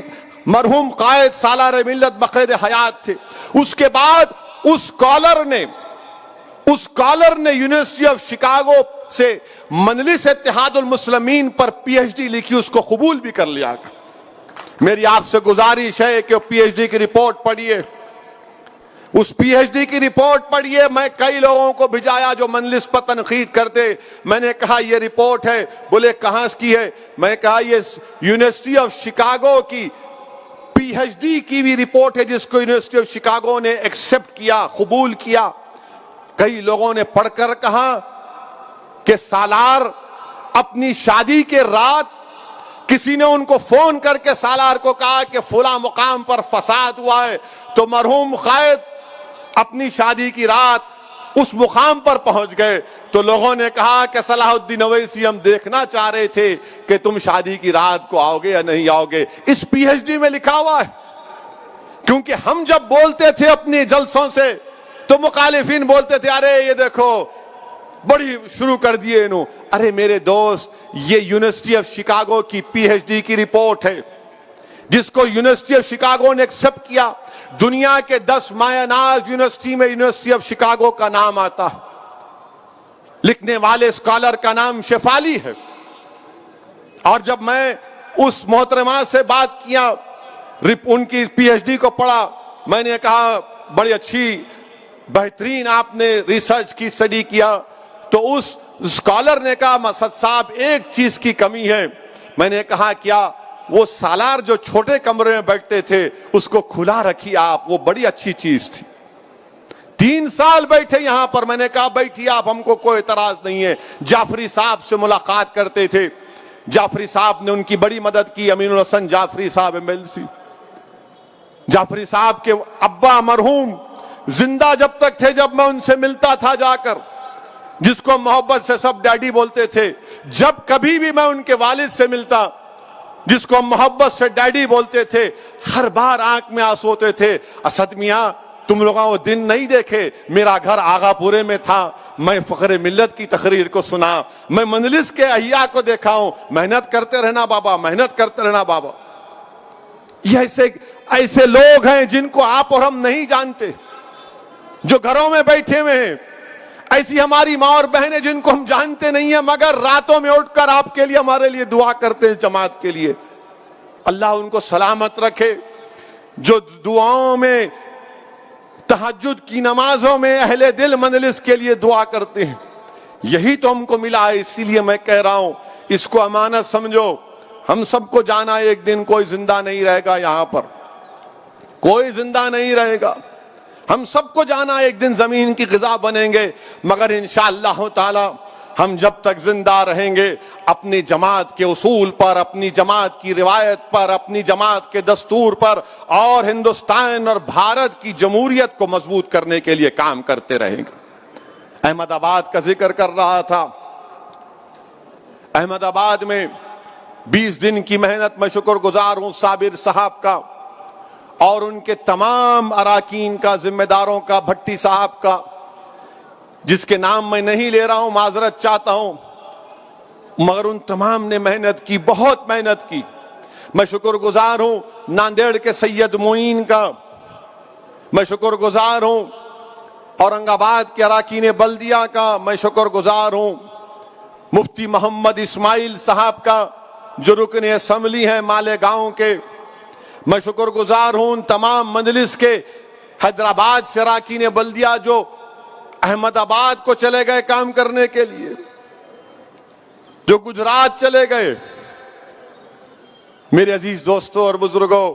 مرحوم قائد سالار ملت بقید حیات تھے. اس کے بعد اس اسکالر نے یونیورسٹی آف شکاگو سے مجلس اتحاد المسلمین پر پی ایچ ڈی لکھی، اس کو قبول بھی کر لیا. میری آپ سے گزارش ہے کہ پی ایچ ڈی کی رپورٹ پڑھیے، اس پی ایچ ڈی کی رپورٹ پڑھیے. میں کئی لوگوں کو بھیجایا جو مجلس پر تنقید کرتے. میں نے کہا یہ رپورٹ ہے، بولے کہاں کی ہے؟ میں نے کہا یہ یونیورسٹی آف شکاگو کی پی ایچ ڈی کی بھی رپورٹ ہے، جس کو یونیورسٹی آف شکاگو نے ایکسپٹ کیا، قبول کیا. کئی لوگوں نے پڑھ کر کہا کہ سالار اپنی شادی کے رات کسی نے ان کو فون کر کے سالار کو کہا کہ فلاں مقام پر فساد ہوا ہے، تو مرحوم قائد اپنی شادی کی رات اس مقام پر پہنچ گئے. تو لوگوں نے کہا کہ صلاح الدین اویسی ہم دیکھنا چاہ رہے تھے کہ تم شادی کی رات کو آؤ گے یا نہیں آؤ گے. اس پی ایچ ڈی میں لکھا ہوا ہے. کیونکہ ہم جب بولتے تھے اپنے جلسوں سے تو مخالفین بولتے تھے ارے یہ دیکھو بڑی شروع کر دیے انہوں. ارے میرے دوست، یہ یونیورسٹی آف شکاگو کی پی ایچ ڈی کی رپورٹ ہے، جس کو یونیورسٹی آف شکاگو نے ایکسپٹ کیا. دنیا کے 10 مایہ ناز یونیورسٹی میں یونیورسٹی آف شکاگو کا نام آتا ہے. لکھنے والے اسکالر کا نام شیفالی ہے. اور جب میں اس محترمہ سے بات کیا، ان کی پی ایچ ڈی کو پڑھا، میں نے کہا بڑی اچھی بہترین آپ نے ریسرچ کی، اسٹڈی کیا. تو اس اسکالر نے کہا مسعد صاحب ایک چیز کی کمی ہے. میں نے کہا کیا؟ وہ سالار جو چھوٹے کمرے میں بیٹھتے تھے اس کو کھلا رکھی آپ، وہ بڑی اچھی چیز تھی. 3 سال بیٹھے یہاں پر. میں نے کہا بیٹھیے آپ، ہم کو کوئی اعتراض نہیں ہے. جعفری صاحب سے ملاقات کرتے تھے، جعفری صاحب نے ان کی بڑی مدد کی. امین الحسن جعفری صاحب MLC. جعفری صاحب کے ابا مرحوم زندہ جب تک تھے، جب میں ان سے ملتا تھا جا کر، جس کو محبت سے سب ڈیڈی بولتے تھے، جب کبھی بھی میں ان کے والد سے ملتا، جس کو محبت سے ڈیڈی بولتے تھے، ہر بار آنکھ میں آنسو ہوتے تھے. اسد میاں تم لوگوں وہ دن نہیں دیکھے، میرا گھر آغا پورے میں تھا، میں فخر ملت کی تقریر کو سنا، میں مجلس کے احیاء کو دیکھا ہوں. محنت کرتے رہنا بابا، محنت کرتے رہنا بابا. یہ ایسے لوگ ہیں جن کو آپ اور ہم نہیں جانتے، جو گھروں میں بیٹھے ہوئے ہیں. ایسی ہماری ماں اور بہنیں جن کو ہم جانتے نہیں ہیں، مگر راتوں میں اٹھ کر آپ کے لیے، ہمارے لیے دعا کرتے ہیں، جماعت کے لیے. اللہ ان کو سلامت رکھے. جو دعاؤں میں، تہجد کی نمازوں میں اہل دل مجلس کے لیے دعا کرتے ہیں، یہی تو ہم کو ملا ہے. اسی لیے میں کہہ رہا ہوں اس کو امانت سمجھو. ہم سب کو جانا ایک دن، کوئی زندہ نہیں رہے گا یہاں پر، کوئی زندہ نہیں رہے گا. ہم سب کو جانا ایک دن زمین کی غذا بنیں گے. مگر انشاءاللہ تعالی ہم جب تک زندہ رہیں گے اپنی جماعت کے اصول پر، اپنی جماعت کی روایت پر، اپنی جماعت کے دستور پر، اور ہندوستان اور بھارت کی جمہوریت کو مضبوط کرنے کے لیے کام کرتے رہیں گے. احمد آباد کا ذکر کر رہا تھا. احمد آباد میں 20 دن کی محنت، میں شکر گزار ہوں صابر صاحب کا اور ان کے تمام اراکین کا، ذمہ داروں کا، بھٹی صاحب کا، جس کے نام میں نہیں لے رہا ہوں، معذرت چاہتا ہوں، مگر ان تمام نے محنت کی، بہت محنت کی. میں شکر گزار ہوں ناندیڑ کے سید معین کا، میں شکر گزار ہوں اورنگ آباد کے اراکین بلدیہ کا، میں شکر گزار ہوں مفتی محمد اسماعیل صاحب کا جو رکن اسمبلی ہیں مالیگاؤں کے. میں شکر گزار ہوں ان تمام مجلس کے، حیدرآباد سے اراکین بلدیہ جو احمد آباد کو چلے گئے کام کرنے کے لیے، جو گجرات چلے گئے. میرے عزیز دوستوں اور بزرگوں،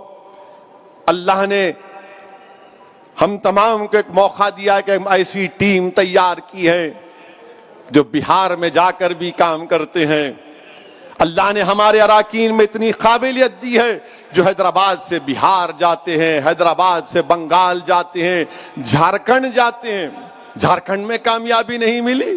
اللہ نے ہم تمام کو ایک موقع دیا کہ ہم ایسی ٹیم تیار کی ہے جو بہار میں جا کر بھی کام کرتے ہیں. اللہ نے ہمارے اراکین میں اتنی قابلیت دی ہے جو حیدرآباد سے بہار جاتے ہیں، حیدرآباد سے بنگال جاتے ہیں، جھارکھنڈ جاتے ہیں. جھارکھنڈ میں کامیابی نہیں ملی،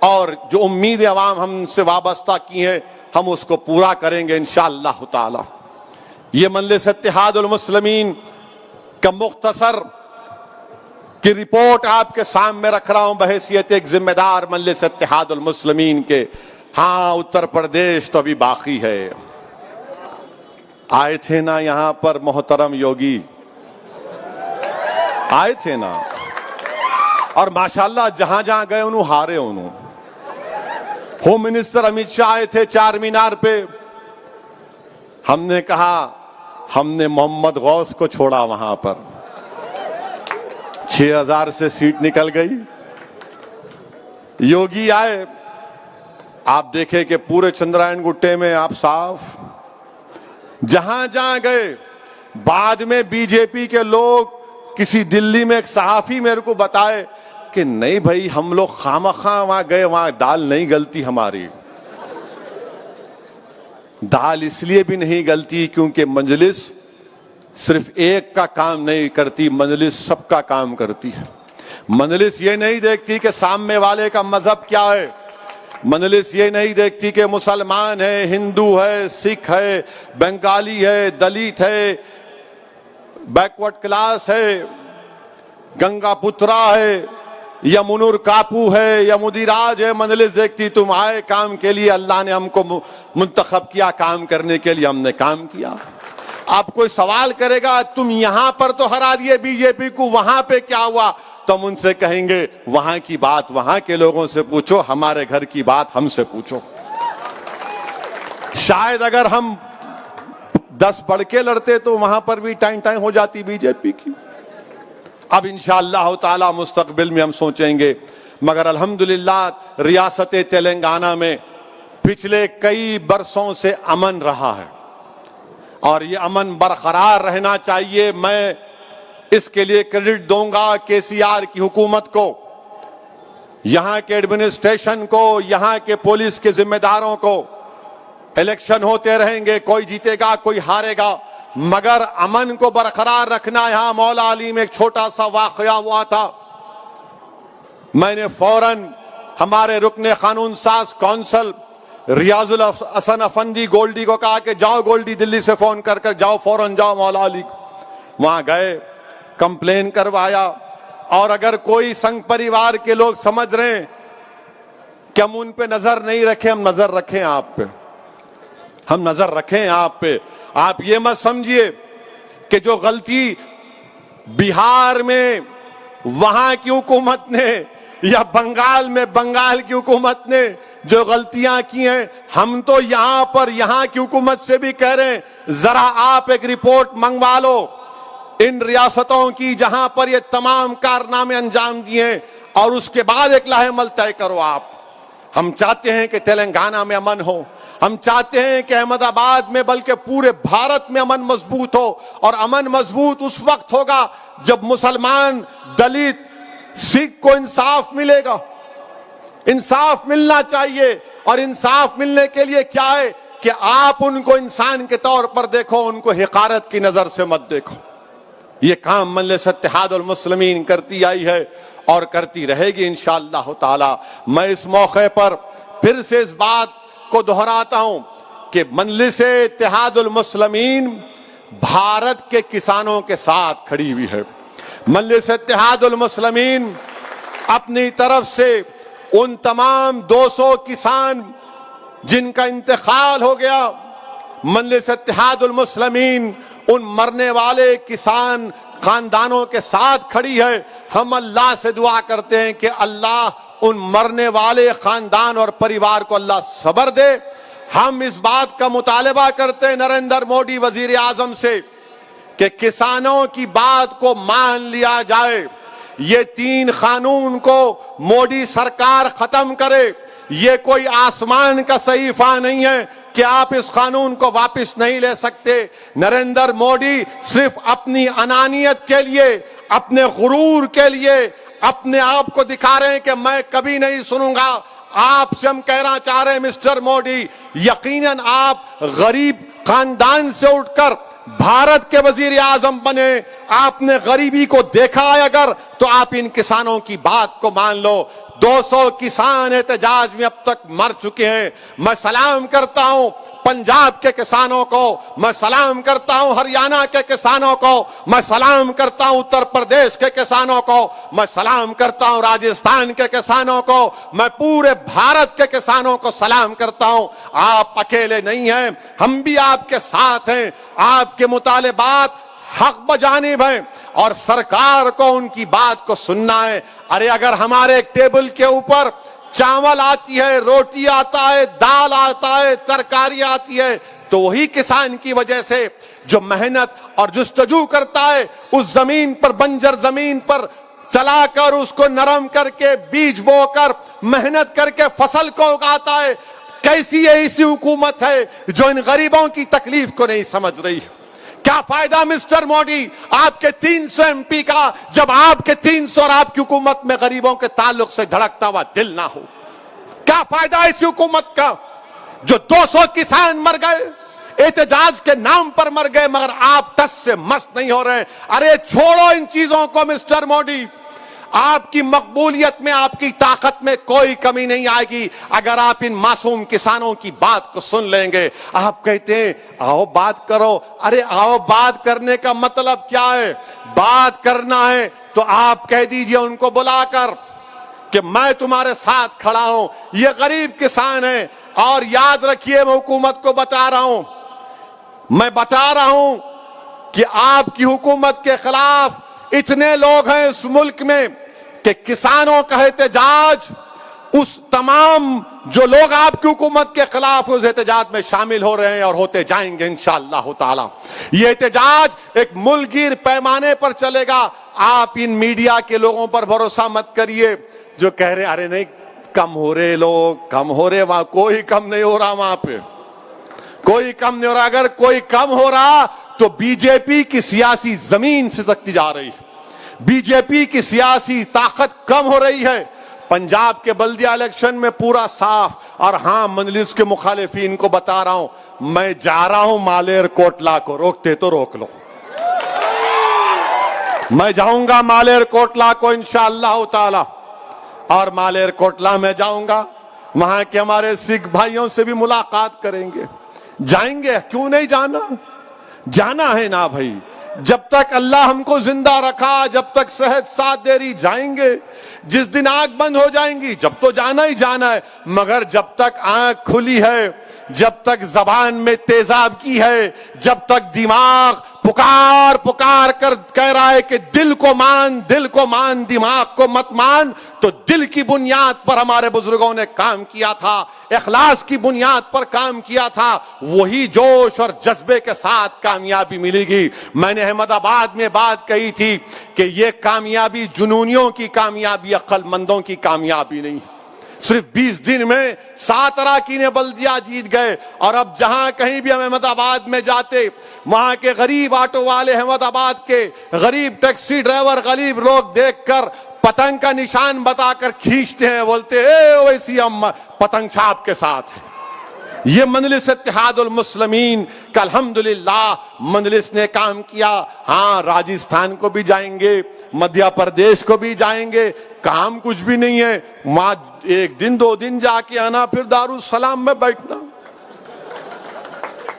اور جو امید عوام ہم سے وابستہ کی ہیں ہم اس کو پورا کریں گے انشاءاللہ تعالی. یہ مجلس اتحاد المسلمین کا مختصر کی رپورٹ آپ کے سامنے رکھ رہا ہوں بحیثیت ایک ذمہ دار مجلس اتحاد المسلمین کے. ہاں اتر پردیش تو ابھی باقی ہے. آئے تھے نا یہاں پر محترم یوگی, آئے تھے نا, اور ماشاءاللہ جہاں جہاں گئے انہوں ہارے. انہوں ہوم منسٹر امیت شاہ آئے تھے چار مینار پہ. ہم نے کہا ہم نے محمد غوث کو چھوڑا وہاں پر, 6000 سے سیٹ نکل گئی. یوگی آئے, آپ دیکھیں کہ پورے چندرائن گٹے میں آپ صاف, جہاں جہاں گئے. بعد میں بی جے پی کے لوگ, کسی دلی میں ایک صحافی میرے کو بتائے کہ نہیں بھائی ہم لوگ خامخواہ وہاں گئے, وہاں دال نہیں گلتی ہماری. دال اس لیے بھی نہیں گلتی کیونکہ مجلس صرف ایک کا کام نہیں کرتی, مجلس سب کا کام کرتی ہے. مجلس یہ نہیں دیکھتی کہ سامنے والے کا مذہب کیا ہے, مجلس یہ نہیں دیکھتی کہ مسلمان ہے, ہندو ہے, سکھ ہے, بنگالی ہے, دلت ہے, بیکورڈ کلاس ہے, گنگا پترا ہے, یا منور کاپو ہے, یا مدیراج ہے. مجلس دیکھتی تم آئے کام کے لیے, اللہ نے ہم کو منتخب کیا کام کرنے کے لیے, ہم نے کام کیا. آپ کوئی سوال کرے گا تم یہاں پر تو ہرا دیے بی جے پی کو, وہاں پہ کیا ہوا؟ تو ہم ان سے کہیں گے وہاں کی بات وہاں کے لوگوں سے پوچھو, ہمارے گھر کی بات ہم سے پوچھو. شاید اگر ہم 10 بڑھ کے لڑتے تو وہاں پر بھی ٹائم ہو جاتی بی جے پی کی. اب انشاءاللہ تعالی مستقبل میں ہم سوچیں گے. مگر الحمدللہ ریاست تلنگانہ میں پچھلے کئی برسوں سے امن رہا ہے, اور یہ امن برقرار رہنا چاہیے. میں اس کے لیے کریڈٹ دوں گا کے سی آر کی حکومت کو, یہاں کے ایڈمنسٹریشن کو, یہاں کے پولیس کے ذمہ داروں کو. الیکشن ہوتے رہیں گے, کوئی جیتے گا کوئی ہارے گا, مگر امن کو برقرار رکھنا. یہاں مولا علی میں ایک چھوٹا سا واقعہ ہوا تھا. میں نے فوراً ہمارے رکن قانون ساز کونسل ریاض الحسن افندی گولڈی کو کہا کہ جاؤ گولڈی, دلی سے فون کر جاؤ, فوراً جاؤ مولا علی کو. وہاں گئے, کمپلین کروایا. اور اگر کوئی سنگ پریوار کے لوگ سمجھ رہے ہیں کہ ہم ان پہ نظر نہیں رکھیں, ہم نظر رکھیں آپ پہ, ہم نظر رکھیں آپ پہ. آپ یہ مت سمجھیے کہ جو غلطی بہار میں وہاں کی حکومت نے, یا بنگال میں بنگال کی حکومت نے جو غلطیاں کی ہیں, ہم تو یہاں پر یہاں کی حکومت سے بھی کہہ رہے ہیں ذرا آپ ایک رپورٹ منگوا لو ان ریاستوں کی جہاں پر یہ تمام کارنامے انجام دیے, اور اس کے بعد ایک لاہ عمل طے کرو آپ. ہم چاہتے ہیں کہ تلنگانہ میں امن ہو, ہم چاہتے ہیں کہ احمد آباد میں بلکہ پورے بھارت میں امن مضبوط ہو. اور امن مضبوط اس وقت ہوگا جب مسلمان, دلت, سکھ کو انصاف ملے گا. انصاف ملنا چاہیے, اور انصاف ملنے کے لیے کیا ہے کہ آپ ان کو انسان کے طور پر دیکھو, ان کو حقارت کی نظر سے مت دیکھو. یہ کام مجلس اتحاد المسلمین کرتی آئی ہے اور کرتی رہے گی انشاءاللہ تعالی. میں اس موقع پر پھر سے اس بات کو دہراتا ہوں کہ مجلس اتحاد المسلمین بھارت کے کسانوں کے ساتھ کھڑی ہوئی ہے. مجلس اتحاد المسلمین اپنی طرف سے ان تمام 200 کسان جن کا انتقال ہو گیا, مجلس اتحاد المسلمین ان مرنے والے کسان خاندانوں کے ساتھ کھڑی ہے. ہم اللہ سے دعا کرتے ہیں کہ اللہ ان مرنے والے خاندان اور پریوار کو اللہ صبر دے. ہم اس بات کا مطالبہ کرتے ہیں نریندر مودی وزیر اعظم سے کہ کسانوں کی بات کو مان لیا جائے. یہ 3 قانون کو مودی سرکار ختم کرے. یہ کوئی آسمان کا صحیفہ نہیں ہے کہ آپ اس قانون کو واپس نہیں لے سکتے. نریندر مودی صرف اپنی انانیت کے لیے, اپنے غرور کے لیے اپنے آپ کو دکھا رہے ہیں کہ میں کبھی نہیں سنوں گا. آپ سے ہم کہنا چاہ رہے ہیں مسٹر مودی, یقیناً آپ غریب خاندان سے اٹھ کر بھارت کے وزیر اعظم بنے. آپ نے غریبی کو دیکھا ہے, اگر تو آپ ان کسانوں کی بات کو مان لو. 200 کسان احتجاج میں اب تک مر چکے ہیں. میں سلام کرتا ہوں پنجاب کے کسانوں کو, میں سلام کرتا ہوں ہریانہ کے کسانوں کو, میں سلام کرتا ہوں اتر پردیش کے کسانوں کو, میں سلام کرتا ہوں راجستھان کے کسانوں کو, میں پورے بھارت کے کسانوں کو سلام کرتا ہوں. آپ اکیلے نہیں ہیں, ہم بھی آپ کے ساتھ ہیں. آپ کے مطالبات حق بجانب ہیں اور سرکار کو ان کی بات کو سننا ہے. ارے اگر ہمارے ٹیبل کے اوپر چاول آتی ہے, روٹی آتا ہے, دال آتا ہے, ترکاری آتی ہے, تو وہی کسان کی وجہ سے جو محنت اور جستجو کرتا ہے اس زمین پر, بنجر زمین پر چلا کر اس کو نرم کر کے بیج بو کر محنت کر کے فصل کو اگاتا ہے. کیسی ایسی حکومت ہے جو ان غریبوں کی تکلیف کو نہیں سمجھ رہی؟ کیا فائدہ مسٹر مودی آپ کے 300 MP کا جب آپ کے 300 اور آپ کی حکومت میں غریبوں کے تعلق سے دھڑکتا ہوا دل نہ ہو؟ کیا فائدہ ایسی حکومت کا جو 200 کسان مر گئے, احتجاج کے نام پر مر گئے, مگر آپ ٹس سے مس نہیں ہو رہے؟ ارے چھوڑو ان چیزوں کو مسٹر مودی. آپ کی مقبولیت میں, آپ کی طاقت میں کوئی کمی نہیں آئے گی اگر آپ ان معصوم کسانوں کی بات کو سن لیں گے. آپ کہتے ہیں آؤ بات کرو. ارے آؤ بات کرنے کا مطلب کیا ہے؟ بات کرنا ہے تو آپ کہہ دیجئے ان کو بلا کر کہ میں تمہارے ساتھ کھڑا ہوں, یہ غریب کسان ہیں. اور یاد رکھیے میں حکومت کو بتا رہا ہوں, میں بتا رہا ہوں کہ آپ کی حکومت کے خلاف اتنے لوگ ہیں اس ملک میں کہ کسانوں کا احتجاج, اس تمام جو لوگ آپ کی حکومت کے خلاف اس احتجاج میں شامل ہو رہے ہیں اور ہوتے جائیں گے انشاءاللہ تعالی. یہ احتجاج ایک ملک گیر پیمانے پر چلے گا. آپ ان میڈیا کے لوگوں پر بھروسہ مت کریے جو کہہ رہے ارے نہیں کم ہو رہے, لوگ کم ہو رہے. وہاں کوئی کم نہیں ہو رہا, وہاں پہ کوئی کم نہیں ہو رہا. اگر کوئی کم ہو رہا تو بی جے پی کی سیاسی زمین سے سکتی جا رہی ہے, بی جے پی کی سیاسی طاقت کم ہو رہی ہے. پنجاب کے بلدیہ الیکشن میں پورا صاف. اور ہاں مجلس کے مخالفین کو بتا رہا ہوں, میں جا رہا ہوں مالیر کوٹلا کو, روکتے تو روک لو. میں جاؤں گا مالیر کوٹلا کو انشاءاللہ تعالی, اور مالیر کوٹلا میں جاؤں گا, وہاں کے ہمارے سکھ بھائیوں سے بھی ملاقات کریں گے. جائیں گے, کیوں نہیں جانا؟ جانا ہے نا بھائی. جب تک اللہ ہم کو زندہ رکھا, جب تک صحت ساتھ دے رہی, جائیں گے. جس دن آنکھ بند ہو جائیں گی جب تو جانا ہی جانا ہے. مگر جب تک آنکھ کھلی ہے, جب تک زبان میں تیزاب کی ہے, جب تک دماغ پکار پکار کر کہہ رہا ہے کہ دل کو مان, دل کو مان, دماغ کو مت مان, تو دل کی بنیاد پر ہمارے بزرگوں نے کام کیا تھا, اخلاص کی بنیاد پر کام کیا تھا. وہی جوش اور جذبے کے ساتھ کامیابی ملے گی. میں نے احمد آباد میں بات کہی تھی کہ یہ کامیابی جنونیوں کی کامیابی, عقل مندوں کی کامیابی نہیں. صرف 20 دن میں 7 اراکین بلدیہ جیت گئے. اور اب جہاں کہیں بھی ہم احمد آباد میں جاتے, وہاں کے غریب آٹو والے, احمد آباد کے غریب ٹیکسی ڈرائیور, غریب لوگ دیکھ کر پتنگ کا نشان بتا کر کھینچتے ہیں, بولتے ویسی ہم پتنگ چھاپ کے ساتھ ہیں. یہ مجلس اتحاد المسلمین کا الحمدللہ مجلس نے کام کیا. ہاں راجستھان کو بھی جائیں گے, مدھیہ پردیش کو بھی جائیں گے, کام کچھ بھی نہیں ہے. وہاں 1 دن 2 دن جا کے آنا, پھر دارالسلام میں بیٹھنا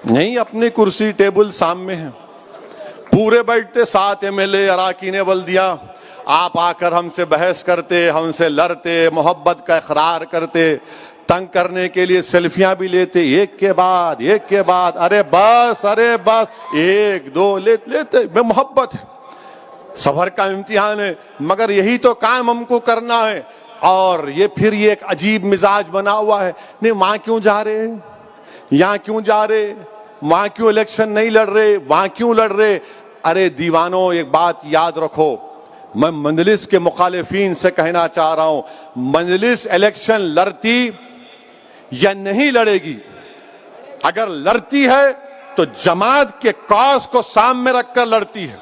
نہیں. اپنی کرسی ٹیبل سامنے ہے, پورے بیٹھتے 7 MLA اراکین بلدیہ. آپ آ کر ہم سے بحث کرتے, ہم سے لڑتے, محبت کا اقرار کرتے, تنگ کرنے کے لیے سیلفیاں بھی لیتے, ایک کے بعد ایک کے بعد. ارے بس 1 2 لیتے. میں محبت ہے, سفر کا امتحان ہے, مگر یہی تو کام ہم کو کرنا ہے. اور یہ پھر یہ ایک عجیب مزاج بنا ہوا ہے, نہیں وہاں کیوں جا رہے ہیں, یہاں کیوں جا رہے, وہاں کیوں الیکشن نہیں لڑ رہے, وہاں کیوں لڑ رہے. ارے دیوانوں, ایک بات یاد رکھو, میں مجلس کے مخالفین سے کہنا چاہ رہا ہوں, مجلس الیکشن لڑتی یا نہیں لڑے گی؟ اگر لڑتی ہے تو جماعت کے کاز کو سامنے رکھ کر لڑتی ہے.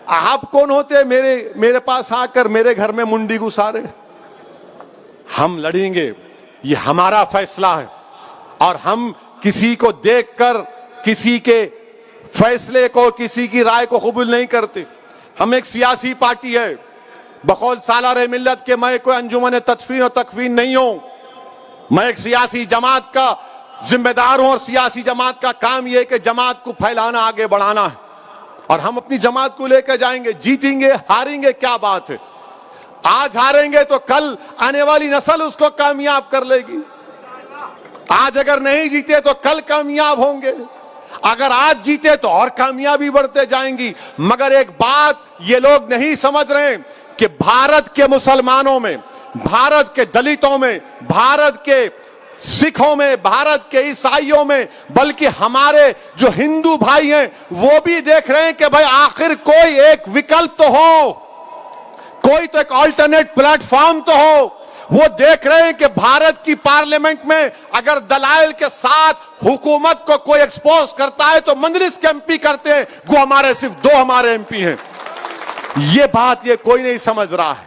آپ کون ہوتے میرے پاس آ کر میرے گھر میں منڈی گسارے؟ ہم لڑیں گے, یہ ہمارا فیصلہ ہے. اور ہم کسی کو دیکھ کر کسی کے فیصلے کو, کسی کی رائے کو قبول نہیں کرتے. ہم ایک سیاسی پارٹی ہے, بقول سالار ملت کہ میں کوئی انجمن تدفین و تکفین نہیں ہوں. میں ایک سیاسی جماعت کا ذمہ دار ہوں اور سیاسی جماعت کا کام یہ ہے کہ جماعت کو پھیلانا، آگے بڑھانا ہے. اور ہم اپنی جماعت کو لے کے جائیں گے. جیتیں گے ہاریں گے کیا بات ہے. آج ہاریں گے تو کل آنے والی نسل اس کو کامیاب کر لے گی. آج اگر نہیں جیتے تو کل کامیاب ہوں گے. اگر آج جیتے تو اور کامیابی بڑھتے جائیں گی. مگر ایک بات یہ لوگ نہیں سمجھ رہے کہ بھارت کے مسلمانوں میں، بھارت کے دلتوں میں، بھارت کے سکھوں میں، بھارت کے عیسائیوں میں، بلکہ ہمارے جو ہندو بھائی ہیں وہ بھی دیکھ رہے ہیں کہ بھائی آخر کوئی ایک وکلپ تو ہو، کوئی تو ایک آلٹرنیٹ پلیٹ فارم تو ہو. وہ دیکھ رہے ہیں کہ بھارت کی پارلیمنٹ میں اگر دلائل کے ساتھ حکومت کو کوئی ایکسپوز کرتا ہے تو مجلس کے ایم پی کرتے ہیں، وہ ہمارے صرف 2 ہمارے ایم پی ہیں. یہ بات یہ کوئی نہیں سمجھ رہا ہے.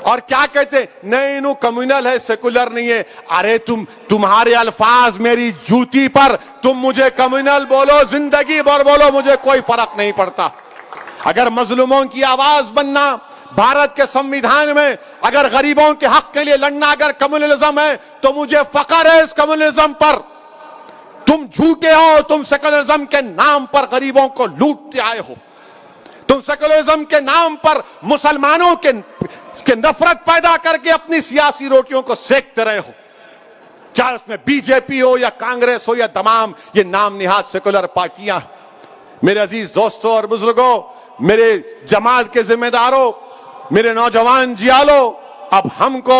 اور کیا کہتے ہیں؟ نہیں انہوں کمیونل ہے، سیکولر نہیں ہے. ارے تمہارے الفاظ میری جوتی پر، تم مجھے کمیونل بولو، زندگی بھر بولو، مجھے کوئی فرق نہیں پڑتا. اگر مظلوموں کی آواز بننا بھارت کے سمویدھان میں، اگر غریبوں کے حق کے لیے لڑنا اگر کمیونلزم ہے تو مجھے فخر ہے اس کمیونلزم پر. تم جھوٹے ہو، تم سیکولرزم کے نام پر غریبوں کو لوٹتے آئے ہو. تم سیکولرزم کے نام پر مسلمانوں کے نفرت پیدا کر کے اپنی سیاسی روٹیوں کو سیکتے رہے ہو. چاہے اس میں بی جے پی ہو یا کانگریس ہو یا تمام یہ نام نہاد سیکولر پارٹیاں. میرے عزیز دوستوں اور بزرگوں، میرے جماعت کے ذمہ داروں، میرے نوجوان جیالو، اب ہم کو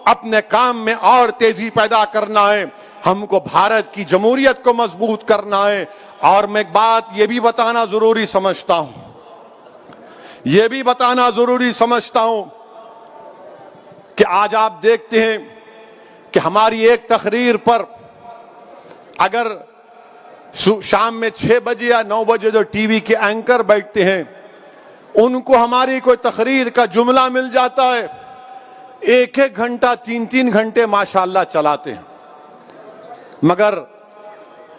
اپنے کام میں اور تیزی پیدا کرنا ہے. ہم کو بھارت کی جمہوریت کو مضبوط کرنا ہے. اور میں ایک بات یہ بھی بتانا ضروری سمجھتا ہوں، کہ آج آپ دیکھتے ہیں کہ ہماری ایک تقریر پر اگر شام میں 6 بجے یا 9 بجے جو ٹی وی کے اینکر بیٹھتے ہیں ان کو ہماری کوئی تقریر کا جملہ مل جاتا ہے، 1-1 گھنٹہ 3-3 گھنٹے ماشاءاللہ چلاتے ہیں. مگر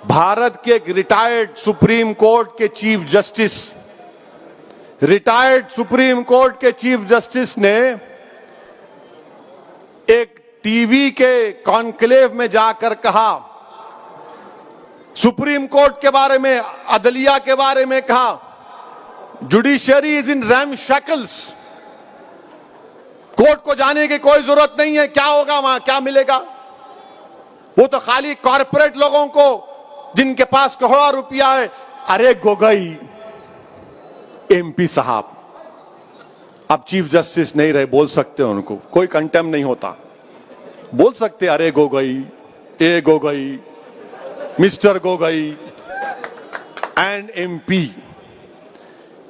بھارت کے ایک ریٹائرڈ سپریم کورٹ کے چیف جسٹس نے ایک ٹی وی کے کانکلیو میں جا کر کہا، سپریم کورٹ کے بارے میں، عدلیہ کے بارے میں کہا، judiciary is in RAM shackles. Court کو جانے کی کوئی ضرورت نہیں ہے. کیا ہوگا وہاں، کیا ملے گا؟ وہ تو خالی کارپوریٹ لوگوں کو جن کے پاس کروڑا روپیہ ہے. ارے گوگئی ایم پی صاحب اب چیف جسٹس نہیں رہے، بول سکتے ان کو، کوئی کنٹیم نہیں ہوتا، بول سکتے ارے گوگئی، اے Gogoi, mister Gogoi and M P.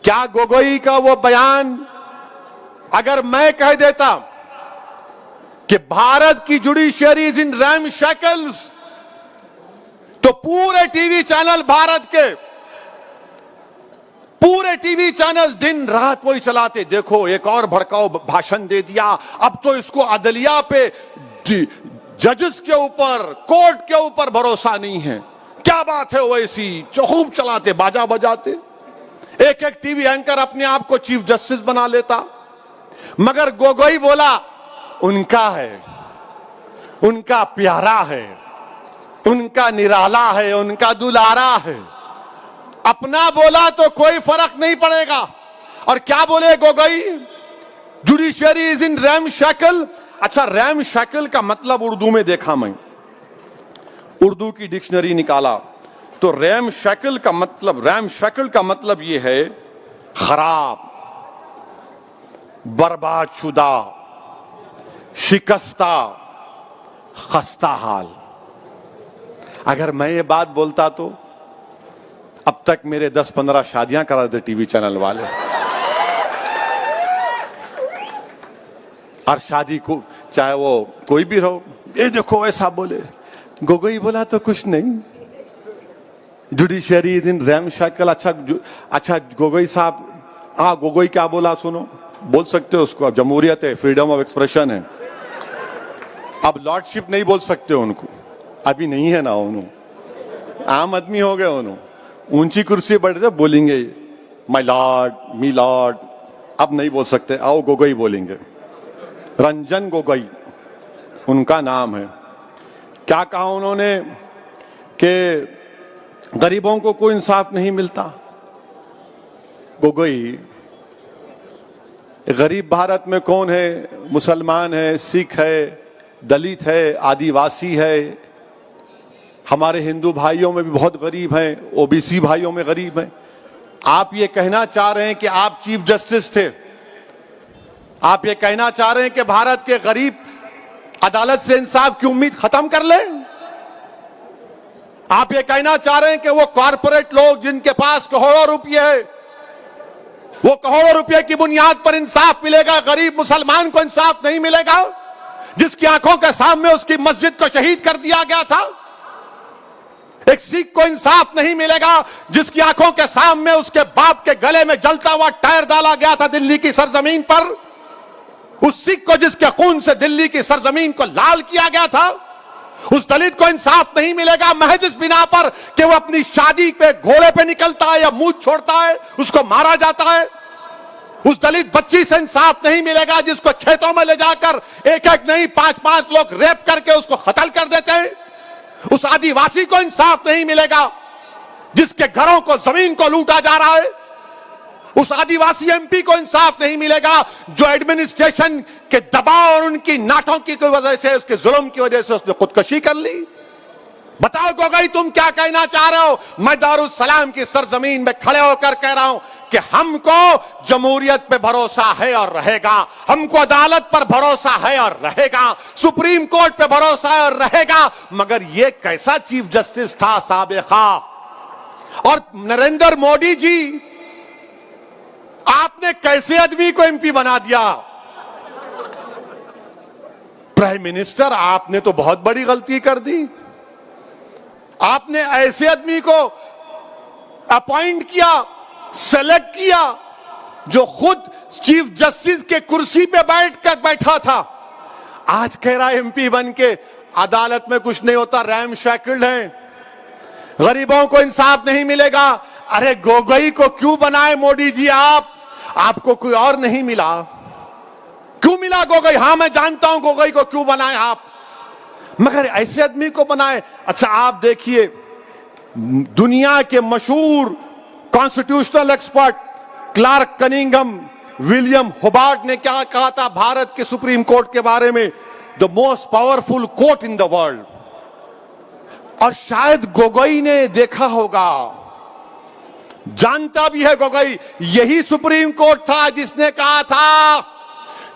کیا گوگوئی کا وہ بیان اگر میں کہہ دیتا کہ بھارت کی judiciary is in RAM shackles تو پورے ٹی وی چینل بھارت کے، پورے ٹی وی چینل دن رات وہی چلاتے، دیکھو ایک اور بھڑکاؤ بھاشن دے دیا، اب تو اس کو عدلیہ پہ، ججز کے اوپر، کورٹ کے اوپر بھروسہ نہیں ہے. کیا بات ہے، ویسی خوب چلاتے، باجا بجاتے. ایک ٹی وی اینکر اپنے آپ کو چیف جسٹس بنا لیتا. مگر گوگوئی بولا ان کا ہے، ان کا پیارا ہے، ان کا نرالا ہے، ان کا دلارا ہے. اپنا بولا تو کوئی فرق نہیں پڑے گا. اور کیا بولے Gogoi? Judiciary is in RAM shackle. اچھا، ریم شیکل کا مطلب اردو میں دیکھا، میں اردو کی ڈکشنری نکالا تو ریم شیکل کا مطلب یہ ہے خراب، برباد شدہ، شکستہ، خستہ حال. اگر میں یہ بات بولتا تو اب تک میرے 10-15 شادیاں کرا دیتے ٹی وی چینل والے. اور شادی کو چاہے وہ کوئی بھی رہو، یہ دیکھو ایسا بولے. گوگوئی بولا تو کچھ نہیں، judiciary is in RAM shackle. اچھا گوگوئی صاحب، ہاں گوگوئی کیا بولا سنو، بول سکتے ہو اس کو، اب جمہوریت ہے، فریڈم آف ایکسپریشن ہے. اب لارڈ شپ نہیں بول سکتے ان کو، ابھی نہیں ہے نا، انہوں عام آدمی ہو گئے، انہوں اونچی کرسی بیٹھ جائے بولیں گے مائی لارڈ، می لارڈ. اب نہیں بول سکتے, آؤ گوگوئی بولیں گے. رنجن گوگوئی ان کا نام ہے. کیا کہا انہوں نے کہ غریبوں کو کوئی انصاف نہیں ملتا. گوگوئی, غریب بھارت میں کون ہے؟ مسلمان ہے, سکھ ہے, دلت ہے, آدی واسی ہے. ہمارے ہندو بھائیوں میں بھی بہت غریب ہیں, او بی سی بھائیوں میں غریب ہیں. آپ یہ کہنا چاہ رہے ہیں کہ آپ چیف جسٹس تھے, آپ یہ کہنا چاہ رہے ہیں کہ بھارت کے غریب عدالت سے انصاف کی امید ختم کر لیں؟ آپ یہ کہنا چاہ رہے ہیں کہ وہ کارپوریٹ لوگ جن کے پاس کروڑوں روپے ہے, وہ کروڑوں روپے کی بنیاد پر انصاف ملے گا, غریب مسلمان کو انصاف نہیں ملے گا جس کی آنکھوں کے سامنے اس کی مسجد کو شہید کر دیا گیا تھا؟ ایک سکھ کو انصاف نہیں ملے گا جس کی آنکھوں کے سامنے اس کے باپ کے گلے میں جلتا ہوا ٹائر ڈالا گیا تھا دلی کی سرزمین پر؟ اس سکھ کو جس کے خون سے دلی کی سرزمین کو لال کیا گیا تھا, اس دلت کو انصاف نہیں ملے گا محض اس بنا پر کہ وہ اپنی شادی پہ گھوڑے پہ نکلتا ہے یا منہ چھوڑتا ہے, اس کو مارا جاتا ہے. اس دلت بچی سے انصاف نہیں ملے گا جس کو کھیتوں میں لے جا کر ایک ایک نہیں 5-5 لوگ ریپ کر کے اس کو قتل کر دیتے ہیں. اس آدی واسی کو انصاف نہیں ملے گا جس کے گھروں کو, زمین کو لوٹا جا رہا ہے. اس آدی واسی ایم پی کو انصاف نہیں ملے گا جو ایڈمنسٹریشن کے دباؤ اور ان کی ناٹکی کی وجہ سے, اس کے ظلم کی وجہ سے اس نے خودکشی کر لی. بتاؤ گوگوئی تم کیا کہنا چاہ رہے ہو؟ میں دارالسلام کی سرزمین میں کھڑے ہو کر کہہ رہا ہوں کہ ہم کو جمہوریت پہ بھروسہ ہے اور رہے گا, ہم کو عدالت پر بھروسہ ہے اور رہے گا, سپریم کورٹ پہ بھروسہ ہے اور رہے گا. مگر یہ کیسا چیف جسٹس تھا سابقہ؟ اور نریندر مودی جی, آپ نے کیسے آدمی کو ایم پی بنا دیا؟ پرائم منسٹر, آپ نے تو بہت بڑی غلطی کر دی. آپ نے ایسے آدمی کو اپوائنٹ کیا, سلیکٹ کیا جو خود چیف جسٹس کے کرسی پہ بیٹھا تھا. آج کہہ رہا ایم پی بن کے عدالت میں کچھ نہیں ہوتا, ریم شیکلڈ ہیں, غریبوں کو انصاف نہیں ملے گا. ارے گوگوئی کو کیوں بنائے مودی جی آپ کو کوئی اور نہیں ملا؟ کیوں ملا گوگوئی؟ ہاں میں جانتا ہوں گوگوئی کو کیوں بنائے آپ, مگر ایسے آدمی کو بنائے. اچھا آپ دیکھیے, دنیا کے مشہور constitutional expert Clark Cunningham, William Hobart نے کیا کہا تھا بھارت کے سپریم کورٹ کے بارے میں؟ The most powerful court in the world. اور شاید گوگوئی نے دیکھا ہوگا, جانتا بھی ہے گوگوئی, یہی سپریم کورٹ تھا جس نے کہا تھا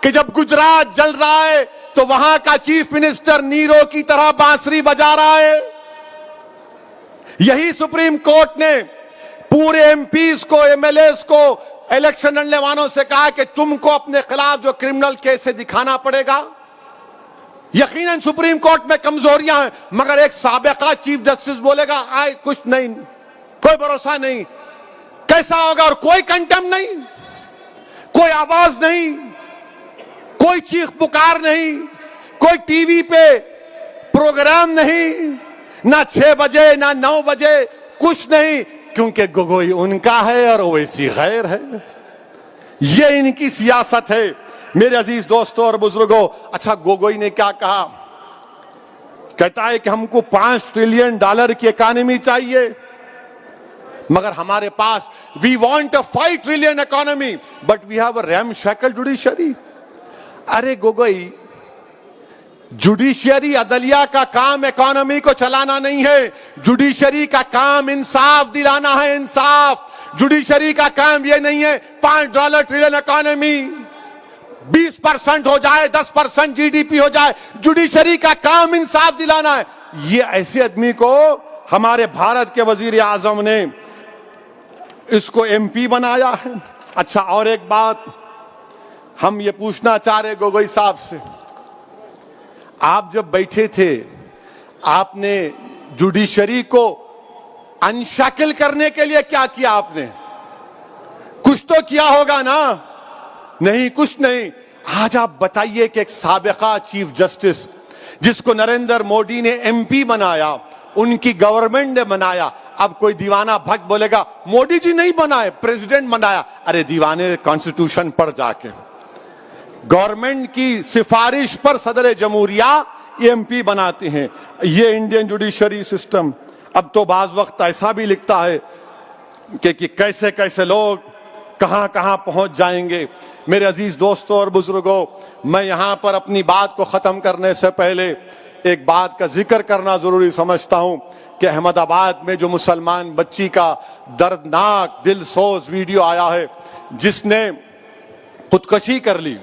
کہ جب گجرات جل رہا ہے تو وہاں کا چیف منسٹر نیرو کی طرح بانسری بجا رہا ہے. یہی سپریم کورٹ نے پورے ایم پیز کو, ایم ایل ایز کو, الیکشن لڑنے والوں سے کہا کہ تم کو اپنے خلاف جو کرمنل کیس ہے دکھانا پڑے گا. یقیناً سپریم کورٹ میں کمزوریاں ہیں, مگر ایک سابقہ چیف جسٹس بولے گا کچھ نہیں, کوئی بھروسہ نہیں, کیسا ہوگا؟ اور کوئی کنٹم نہیں, کوئی آواز نہیں, کوئی چیخ پکار نہیں, کوئی ٹی وی پہ پروگرام نہیں, نہ 6 بجے نہ 9 بجے, کچھ نہیں, کیونکہ گوگوئی ان کا ہے اور اویسی غیر ہے. یہ ان کی سیاست ہے میرے عزیز دوستوں اور بزرگوں. اچھا گوگوئی نے کیا کہا؟ کہتا ہے کہ ہم کو $5 ٹریلین کی اکانومی چاہیے, مگر ہمارے پاس we want a 5 trillion economy but we have a ramshackle judiciary. Array Gogoi, judiciary عدلیہ کا کام اکانومی کو چلانا نہیں ہے, جوڈیشری کا کام انصاف دلانا ہے, انصاف. جوڈیشری کا کام یہ نہیں ہے $5 ٹریلین اکانومی 20% ہو جائے, 10% جی ڈی پی ہو جائے. جوڈیشری کا کام انصاف دلانا ہے. یہ ایسے آدمی کو ہمارے بھارت کے وزیر اعظم نے اس کو ایم پی بنایا ہے. اچھا اور ایک بات ہم یہ پوچھنا چاہ رہے گوگوئی صاحب سے, آپ جب بیٹھے تھے آپ نے جوڈیشری کو انشکل کرنے کے لیے کیا کیا؟ آپ نے کچھ تو کیا ہوگا نا؟ نہیں, کچھ نہیں. آج آپ بتائیے کہ ایک سابقہ چیف جسٹس جس کو نریندر مودی نے ایم پی بنایا, ان کی گورنمنٹ نے بنایا, اب کوئی دیوانہ بھگ بولے گا مودی جی نہیں بنائے, پریزیڈنٹ بنایا. ارے دیوانے کانسٹیٹیوشن پر جا کے گورنمنٹ کی سفارش پر صدر جمہوریہ MP بناتے ہیں. یہ انڈین جوڈیشری سسٹم اب تو بعض وقت ایسا بھی لکھتا ہے کہ کیسے کیسے لوگ کہاں کہاں پہنچ جائیں گے. میرے عزیز دوستوں اور بزرگوں, میں یہاں پر اپنی بات کو ختم کرنے سے پہلے ایک بات کا ذکر کرنا ضروری سمجھتا ہوں کہ احمد آباد میں جو مسلمان بچی کا دردناک دل سوز ویڈیو آیا ہے جس نے خودکشی کر لی,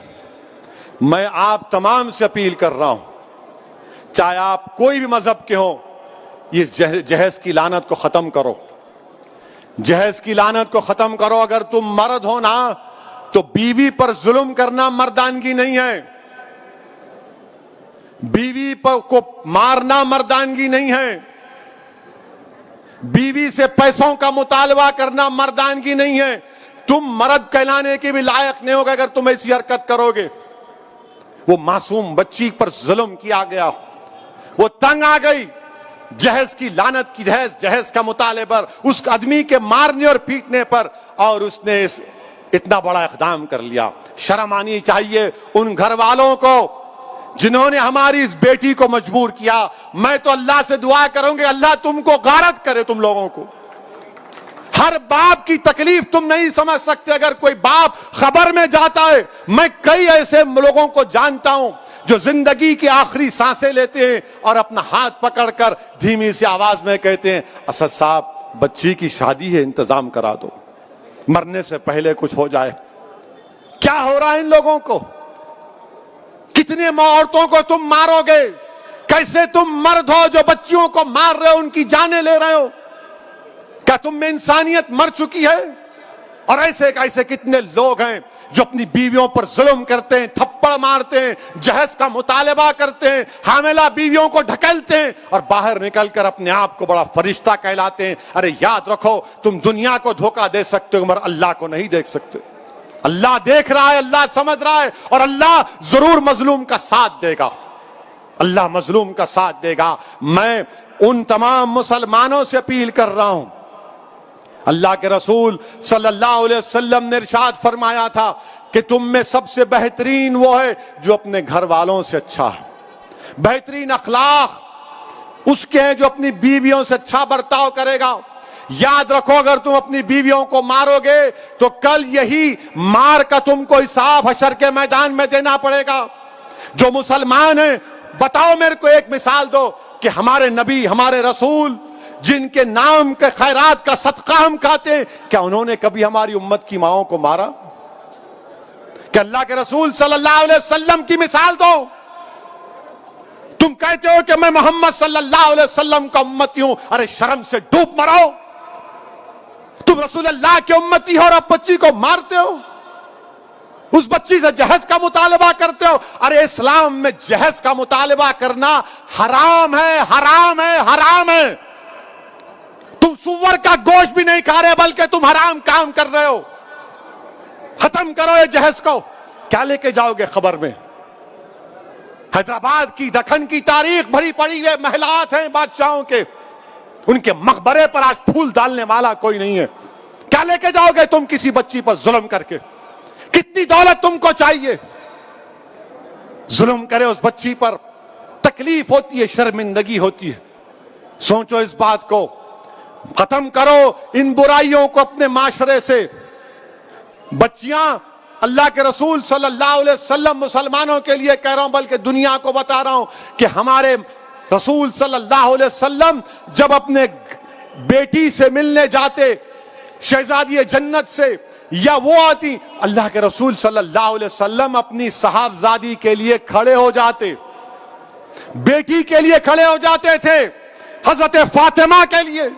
میں آپ تمام سے اپیل کر رہا ہوں, چاہے آپ کوئی بھی مذہب کے ہوں, یہ جہیز کی لعنت کو ختم کرو, جہیز کی لعنت کو ختم کرو. اگر تم مرد ہو نا تو بیوی پر ظلم کرنا مردانگی نہیں ہے, بیوی کو مارنا مردانگی نہیں ہے, بیوی سے پیسوں کا مطالبہ کرنا مردانگی نہیں ہے. تم مرد کہلانے کے بھی لائق نہیں ہوگا اگر تم ایسی حرکت کرو گے. وہ معصوم بچی پر ظلم کیا گیا, وہ تنگ آ گئی جہیز کی لعنت کی, جہیز کا مطالبے پر, اس آدمی کے مارنے اور پیٹنے پر, اور اس نے اتنا بڑا اقدام کر لیا. شرم آنی چاہیے ان گھر والوں کو جنہوں نے ہماری اس بیٹی کو مجبور کیا. میں تو اللہ سے دعا کروں گی اللہ تم کو غارت کرے, تم لوگوں کو. ہر باپ کی تکلیف تم نہیں سمجھ سکتے. اگر کوئی باپ خبر میں جاتا ہے, میں کئی ایسے لوگوں کو جانتا ہوں جو زندگی کی آخری سانسیں لیتے ہیں اور اپنا ہاتھ پکڑ کر دھیمی سی آواز میں کہتے ہیں اسد صاحب بچی کی شادی ہے, انتظام کرا دو, مرنے سے پہلے کچھ ہو جائے. کیا ہو رہا ہے ان لوگوں کو؟ کتنے عورتوں کو تم مارو گے؟ کیسے تم مرد ہو جو بچیوں کو مار رہے ہو, ان کی جانیں لے رہے ہو؟ کیا تم میں انسانیت مر چکی ہے؟ اور ایسے کتنے لوگ ہیں جو اپنی بیویوں پر ظلم کرتے ہیں, تھپڑ مارتے ہیں, جہیز کا مطالبہ کرتے ہیں, حاملہ بیویوں کو ڈھکیلتے ہیں اور باہر نکل کر اپنے آپ کو بڑا فرشتہ کہلاتے ہیں. ارے یاد رکھو تم دنیا کو دھوکہ دے سکتے ہو مگر اللہ کو نہیں دیکھ سکتے. اللہ دیکھ رہا ہے, اللہ سمجھ رہا ہے, اور اللہ ضرور مظلوم کا ساتھ دے گا, اللہ مظلوم کا ساتھ دے گا. میں ان تمام مسلمانوں سے اپیل کر رہا ہوں, اللہ کے رسول صلی اللہ علیہ وسلم نے ارشاد فرمایا تھا کہ تم میں سب سے بہترین وہ ہے جو اپنے گھر والوں سے اچھا ہے. بہترین اخلاق اس کے ہیں جو اپنی بیویوں سے اچھا برتاؤ کرے گا. یاد رکھو اگر تم اپنی بیویوں کو مارو گے تو کل یہی مار کا تم کو حساب حشر کے میدان میں دینا پڑے گا. جو مسلمان ہیں بتاؤ میرے کو ایک مثال دو کہ ہمارے نبی ہمارے رسول جن کے نام کے خیرات کا صدقہ ہم کھاتے ہیں, کیا انہوں نے کبھی ہماری امت کی ماؤں کو مارا؟ کہ اللہ کے رسول صلی اللہ علیہ وسلم کی مثال دو. تم کہتے ہو کہ میں محمد صلی اللہ علیہ وسلم کا امتی ہوں, ارے شرم سے ڈوب مرو. تم رسول اللہ کے امتی ہو اور اب بچی کو مارتے ہو, اس بچی سے جہیز کا مطالبہ کرتے ہو. ارے اسلام میں جہیز کا مطالبہ کرنا حرام ہے, حرام ہے, حرام ہے. تم سور کا گوشت بھی نہیں کھا رہے بلکہ تم حرام کام کر رہے ہو. ختم کرو یہ جہیز کو. کیا لے کے جاؤ گے خبر میں؟ حیدرآباد کی دکن کی تاریخ بھری پڑی ہوئے محلات ہیں بادشاہوں کے, ان کے مقبرے پر آج پھول ڈالنے والا کوئی نہیں ہے. کیا لے کے جاؤ گے تم کسی بچی پر ظلم کر کے؟ کتنی دولت تم کو چاہیے؟ ظلم کرے اس بچی پر, تکلیف ہوتی ہے, شرمندگی ہوتی ہے. سوچو اس بات کو, ختم کرو ان برائیوں کو اپنے معاشرے سے. بچیاں اللہ کے رسول صلی اللہ علیہ وسلم مسلمانوں کے لیے کہہ رہا ہوں بلکہ دنیا کو بتا رہا ہوں کہ ہمارے رسول صلی اللہ علیہ وسلم جب اپنے بیٹی سے ملنے جاتے, شہزادی جنت سے, یا وہ آتی, اللہ کے رسول صلی اللہ علیہ وسلم اپنی صاحبزادی کے لیے کھڑے ہو جاتے, بیٹی کے لیے کھڑے ہو جاتے تھے. حضرت فاطمہ کے لیے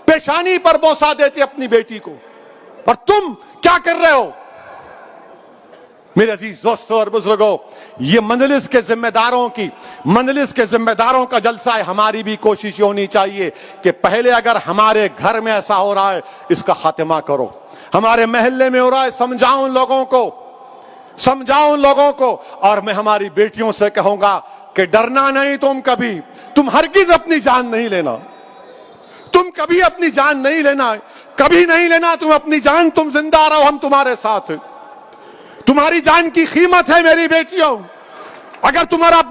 پیشانی پر بوسہ دیتے اپنی بیٹی کو. اور تم کیا کر رہے ہو؟ میرے عزیز دوستوں اور بزرگوں, یہ مجلس کے ذمہ داروں کا جلسہ ہے. ہماری بھی کوشش ہونی چاہیے کہ پہلے اگر ہمارے گھر میں ایسا ہو رہا ہے اس کا خاتمہ کرو. ہمارے محلے میں ہو رہا ہے, سمجھاؤ ان لوگوں کو. اور میں ہماری بیٹیوں سے کہوں گا کہ ڈرنا نہیں تم کبھی, تم ہرگز اپنی جان نہیں لینا. تم کبھی اپنی جان نہیں لینا ہے, کبھی نہیں لینا تم اپنی جان. تم زندہ رہو, ہم تمہارے ساتھ ہیں. تمہاری جان کی قیمت ہے میری بیٹیوں. اگر تمہارا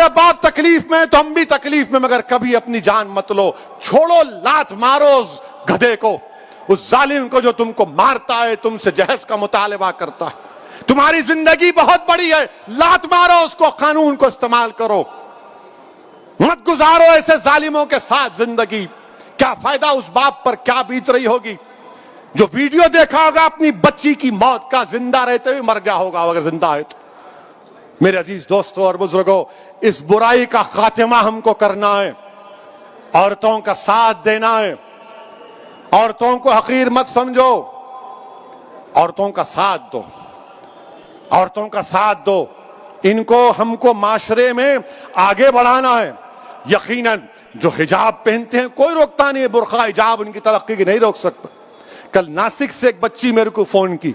باپ تکلیف میں تو ہم بھی تکلیف میں, مگر کبھی اپنی جان مت لو. چھوڑو, لات مارو اس گدھے کو, اس ظالم کو جو تم کو مارتا ہے, تم سے جہیز کا مطالبہ کرتا ہے. تمہاری زندگی بہت بڑی ہے, لات مارو اس کو, قانون کو استعمال کرو. مت گزارو ایسے ظالموں کے ساتھ زندگی. کیا فائدہ اس باپ پر, کیا بیت رہی ہوگی جو ویڈیو دیکھا ہوگا اپنی بچی کی موت کا, زندہ رہتے ہوئے مر گیا ہوگا اگر زندہ ہے تو. میرے عزیز دوستوں اور بزرگوں, اس برائی کا خاتمہ ہم کو کرنا ہے. عورتوں کا ساتھ دینا ہے. عورتوں کو حقیر مت سمجھو, عورتوں کا ساتھ دو, عورتوں کا ساتھ دو. ان کو ہم کو معاشرے میں آگے بڑھانا ہے. یقیناً جو حجاب پہنتے ہیں کوئی روکتا نہیں ہے, برقع حجاب ان کی ترقی کی نہیں روک سکتا. کل ناسک سے ایک بچی میرے کو فون کی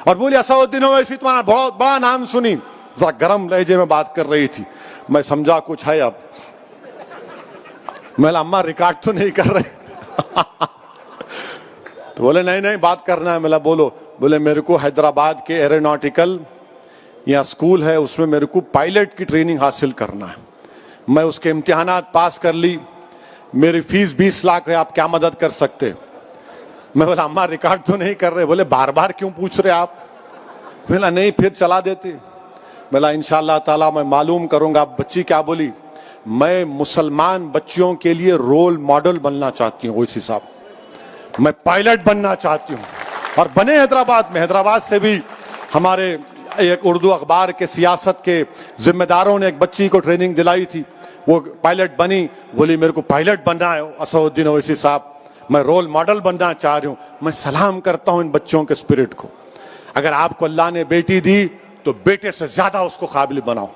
اور بولی اسدالدین اویسی تمہارا بہت بڑا نام سنی, ذرا گرم لہجے میں بات کر رہی تھی. میں سمجھا کچھ ہے. اب میں اماں ریکارڈ تو نہیں کر رہے تو بولے نہیں بات کرنا ہے. میں بولو. بولے میرے کو حیدرآباد کے ایروناٹیکل یا اسکول ہے, اس میں میرے کو پائلٹ کی ٹریننگ حاصل کرنا ہے. میں اس کے امتحانات پاس کر لی, میری فیس 20 لاکھ ہے, آپ کیا مدد کر سکتے؟ میں بولا اماں ریکارڈ تو نہیں کر رہے. بولے بار بار کیوں پوچھ رہے آپ؟ بولا نہیں پھر چلا دیتے. بولا انشاءاللہ تعالیٰ میں معلوم کروں گا. بچی کیا بولی؟ میں مسلمان بچیوں کے لیے رول ماڈل بننا چاہتی ہوں اویسی صاحب, میں پائلٹ بننا چاہتی ہوں. اور بنے حیدرآباد میں. حیدرآباد سے بھی ہمارے ایک اردو اخبار کے سیاست کے ذمہ داروں نے ایک بچی کو ٹریننگ دلائی تھی, وہ پائلٹ بنی. بولی میرے کو پائلٹ بننا ہے اسدالدین اویسی صاحب, میں رول ماڈل بننا چاہ رہی ہوں. میں سلام کرتا ہوں ان بچوں کے اسپرٹ کو. اگر آپ کو اللہ نے بیٹی دی تو بیٹے سے زیادہ اس کو قابل بناؤ,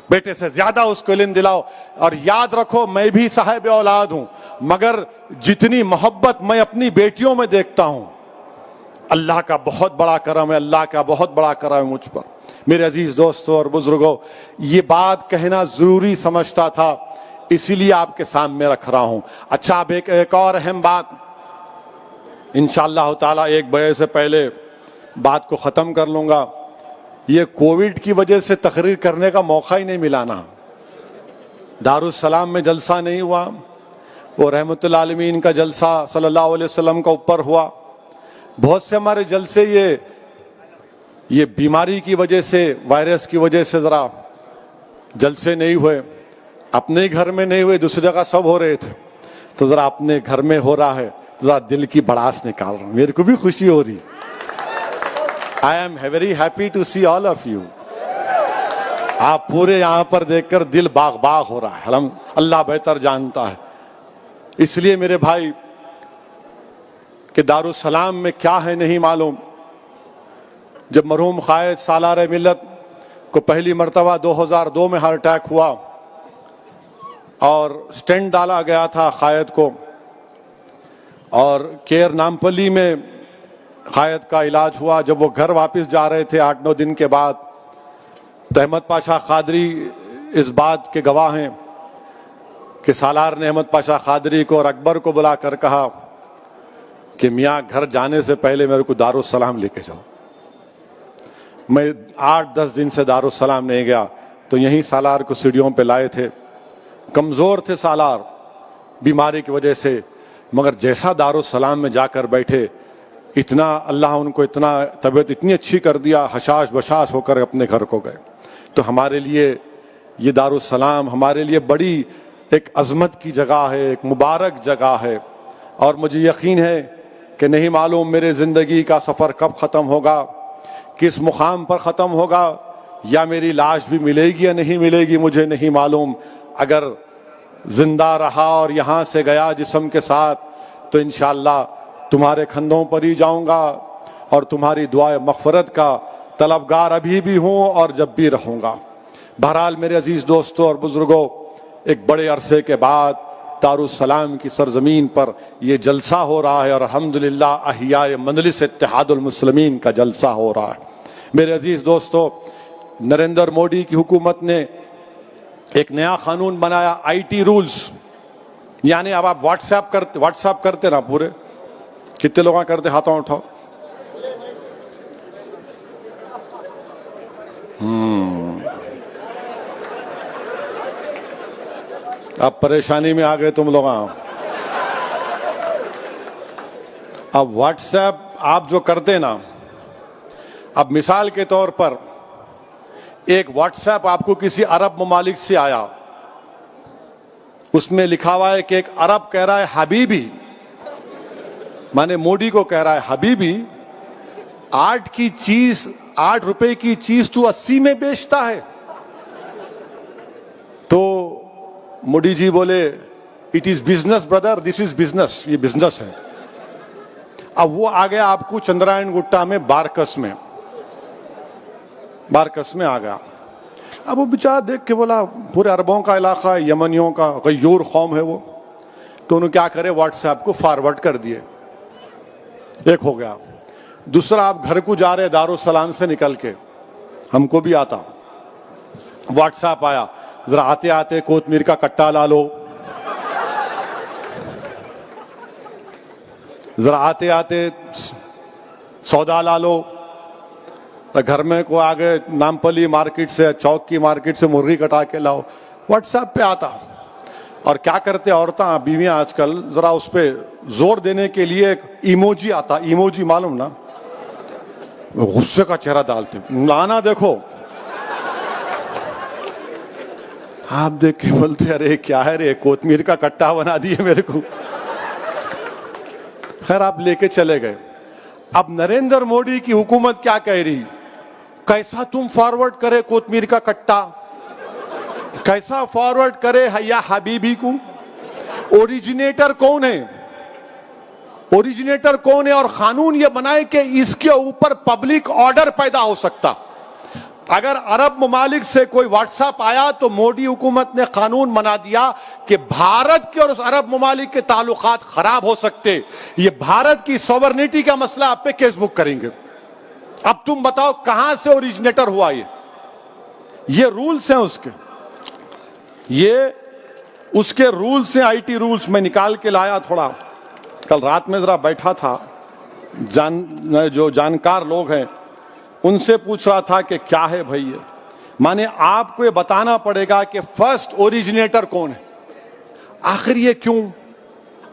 بیٹے سے زیادہ اس کو علم دلاؤ. اور یاد رکھو میں بھی صاحب اولاد ہوں, مگر جتنی محبت میں اپنی بیٹیوں میں دیکھتا ہوں, اللہ کا بہت بڑا کرم ہے, اللہ کا بہت بڑا کرم ہے مجھ پر. میرے عزیز دوستوں اور بزرگوں, یہ بات کہنا ضروری سمجھتا تھا, اسی لیے آپ کے سامنے رکھ رہا ہوں. اچھا اب ایک اور اہم بات, انشاءاللہ تعالیٰ 1 بجے سے پہلے بات کو ختم کر لوں گا. یہ کووڈ کی وجہ سے تقریر کرنے کا موقع ہی نہیں ملا نا. دارالسلام میں جلسہ نہیں ہوا, وہ رحمت اللہ عالمین کا جلسہ صلی اللہ علیہ وسلم کا اوپر ہوا. بہت سے ہمارے جلسے یہ بیماری کی وجہ سے, وائرس کی وجہ سے ذرا جلسے نہیں ہوئے. اپنے گھر میں نہیں ہوئے, دوسری جگہ سب ہو رہے تھے, تو ذرا اپنے گھر میں ہو رہا ہے, ذرا دل کی بڑاس نکال رہا ہوں. میرے کو بھی خوشی ہو رہی. I am very happy to see all of you. آپ پورے یہاں پر دیکھ کر دل باغ باغ ہو رہا ہے. اللہ بہتر جانتا ہے. اس لیے میرے بھائی کہ دارالسلام میں کیا ہے نہیں معلوم. جب مرحوم قائد سالار ملت کو پہلی مرتبہ 2002 میں ہارٹ اٹیک ہوا اور سٹینٹ ڈالا گیا تھا قائد کو, اور کیر نامپلی میں قائد کا علاج ہوا. جب وہ گھر واپس جا رہے تھے 8-9 دن کے بعد, تو احمد پاشا قادری اس بات کے گواہ ہیں کہ سالار نے احمد پاشا قادری کو اور اکبر کو بلا کر کہا کہ میاں گھر جانے سے پہلے میرے کو دارالسلام لے کے جاؤ. میں 8-10 دن سے دارالسلام نہیں گیا, تو یہیں سالار کو سیڑھیوں پہ لائے تھے. کمزور تھے سالار بیماری کی وجہ سے, مگر جیسا دارالسلام میں جا کر بیٹھے, اتنا اللہ ان کو اتنا طبیعت اتنی اچھی کر دیا, حشاش بشاش ہو کر اپنے گھر کو گئے. تو ہمارے لیے یہ دارالسلام ہمارے لیے بڑی ایک عظمت کی جگہ ہے, ایک مبارک جگہ ہے. اور مجھے یقین ہے کہ نہیں معلوم میرے زندگی کا سفر کب ختم ہوگا, کس مقام پر ختم ہوگا, یا میری لاش بھی ملے گی یا نہیں ملے گی مجھے نہیں معلوم. اگر زندہ رہا اور یہاں سے گیا جسم کے ساتھ, تو انشاءاللہ تمہارے کھندوں پر ہی جاؤں گا, اور تمہاری دعائے مغفرت کا طلبگار ابھی بھی ہوں اور جب بھی رہوں گا. بہرحال میرے عزیز دوستوں اور بزرگوں, ایک بڑے عرصے کے بعد دارالسلام کی سرزمین پر یہ جلسہ ہو رہا ہے, اور الحمدللہ احیاء مجلس اتحاد المسلمین کا جلسہ ہو رہا ہے. میرے عزیز دوستوں, نریندر مودی کی حکومت نے ایک نیا قانون بنایا, آئی ٹی رولز. یعنی اب آپ واٹس ایپ کرتے نا پورے, کتنے لوگ کرتے, ہاتھوں اٹھاؤ. اب پریشانی میں آ گئے تم لوگ. اب واٹس ایپ آپ جو کرتے نا, اب مثال کے طور پر ایک واٹس ایپ آپ کو کسی عرب ممالک سے آیا, اس میں لکھا ہوا ہے کہ ایک عرب کہہ رہا ہے حبیبی, مانے موڈی کو کہہ رہا ہے حبیبی 8 روپے کی چیز تو 80 میں بیچتا ہے. تو موڈی جی بولے it is business Brother, this is business, یہ بزنس ہے. اب وہ آ گیا آپ کو چندرائن گٹا میں بارکس میں آ گیا. اب وہ بیچارہ دیکھ کے بولا پورے عربوں کا علاقہ ہے, یمنیوں کا غیور قوم ہے وہ, تو انہوں کیا کرے واٹس ایپ کو فارورڈ کر دیے. ایک ہو گیا. دوسرا, آپ گھر کو جا رہے دارالسلام سے نکل کے, ہم کو بھی آتا, واٹس ایپ آیا ذرا آتے آتے کوتمیر کا کٹا لا لو, ذرا آتے آتے سودا لا لو. گھر میں کو آگے نامپلی مارکیٹ سے, چوک کی مارکیٹ سے مرغی کٹا کے لاؤ. واٹس ایپ پہ آتا. اور کیا کرتے عورتیں بیویاں آج کل, ذرا اس پہ زور دینے کے لیے ایک ایموجی آتا, ایموجی معلوم نا, غصے کا چہرہ ڈالتے, لانا دیکھو. آپ دیکھ کے بولتے ارے کیا ہے رے, کوتمیر کا کٹا بنا دیے میرے کو. خیر آپ لے کے چلے گئے. اب نریندر مودی کی حکومت کیا کہہ رہی, کیسا تم فارورڈ کرے کوتمیر کا کٹا, کیسا فارورڈ کرے یا حبیبی کو. اوریجنیٹر کون ہے, اوریجنیٹر کون ہے, اور قانون یہ بنائے کہ اس کے اوپر پبلک آرڈر پیدا ہو سکتا. اگر عرب ممالک سے کوئی واٹس ایپ آیا تو مودی حکومت نے قانون بنا دیا کہ بھارت کے اور اس عرب ممالک کے تعلقات خراب ہو سکتے, یہ بھارت کی سوورنٹی کا مسئلہ آپ پہ کیس بک کریں گے. اب تم بتاؤ کہاں سے اوریجنیٹر ہوا یہ رولز ہیں اس کے, یہ اس کے رولز ہیں, آئی ٹی رولز. میں نکال کے لایا تھوڑا, کل رات میں ذرا بیٹھا تھا, جو جانکار لوگ ہیں ان سے پوچھ رہا تھا کہ کیا ہے بھائی یہ, مانے آپ کو یہ بتانا پڑے گا کہ فرسٹ اوریجنیٹر کون ہے. آخر یہ کیوں,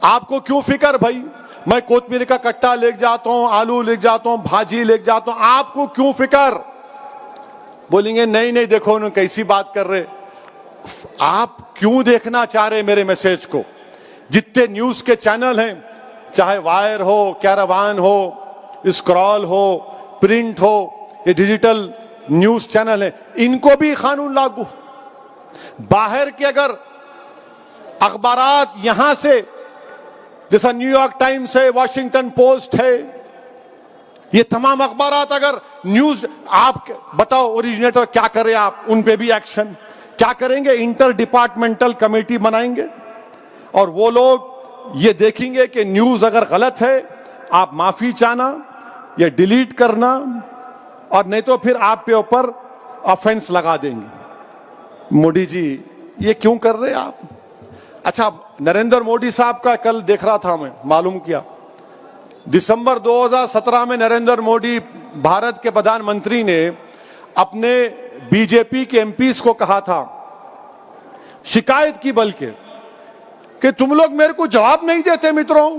آپ کو کیوں فکر بھائی, میں کوتمیر کا کٹا لے جاتا ہوں, آلو لے جاتا ہوں, بھاجی لے جاتا ہوں, آپ کو کیوں فکر. بولیں گے نہیں دیکھو انہوں کیسی بات کر رہے. آپ کیوں دیکھنا چاہ رہے میرے میسج کو. جتنے نیوز کے چینل ہیں, چاہے وائر ہو, کیراوان ہو, اسکرال ہو, پرنٹ ہو, یہ ڈیجیٹل نیوز چینل ہیں, ان کو بھی قانون لاگو. باہر کے اگر اخبارات یہاں سے, جیسا نیو یارک ٹائمز ہے, واشنگٹن پوسٹ ہے, یہ تمام اخبارات اگر نیوز, آپ بتاؤ اوریجنیٹر کیا کرے, آپ ان پہ بھی ایکشن کیا کریں گے. انٹر ڈپارٹمنٹل کمیٹی بنائیں گے اور وہ لوگ یہ دیکھیں گے کہ نیوز اگر غلط ہے آپ معافی چاہنا یا ڈیلیٹ کرنا, اور نہیں تو پھر آپ پہ اوپر آفینس لگا دیں گے. مودی جی یہ کیوں کر رہے آپ. اچھا, نریندر مودی صاحب کا کل دیکھ رہا تھا میں, معلوم کیا دسمبر 2017 میں نریندر مودی بھارت کے پردھان منتری نے اپنے بی جے پی کے ایم پیز کو کہا تھا, شکایت کی بلکہ, کہ تم لوگ میرے کو جواب نہیں دیتے متروں.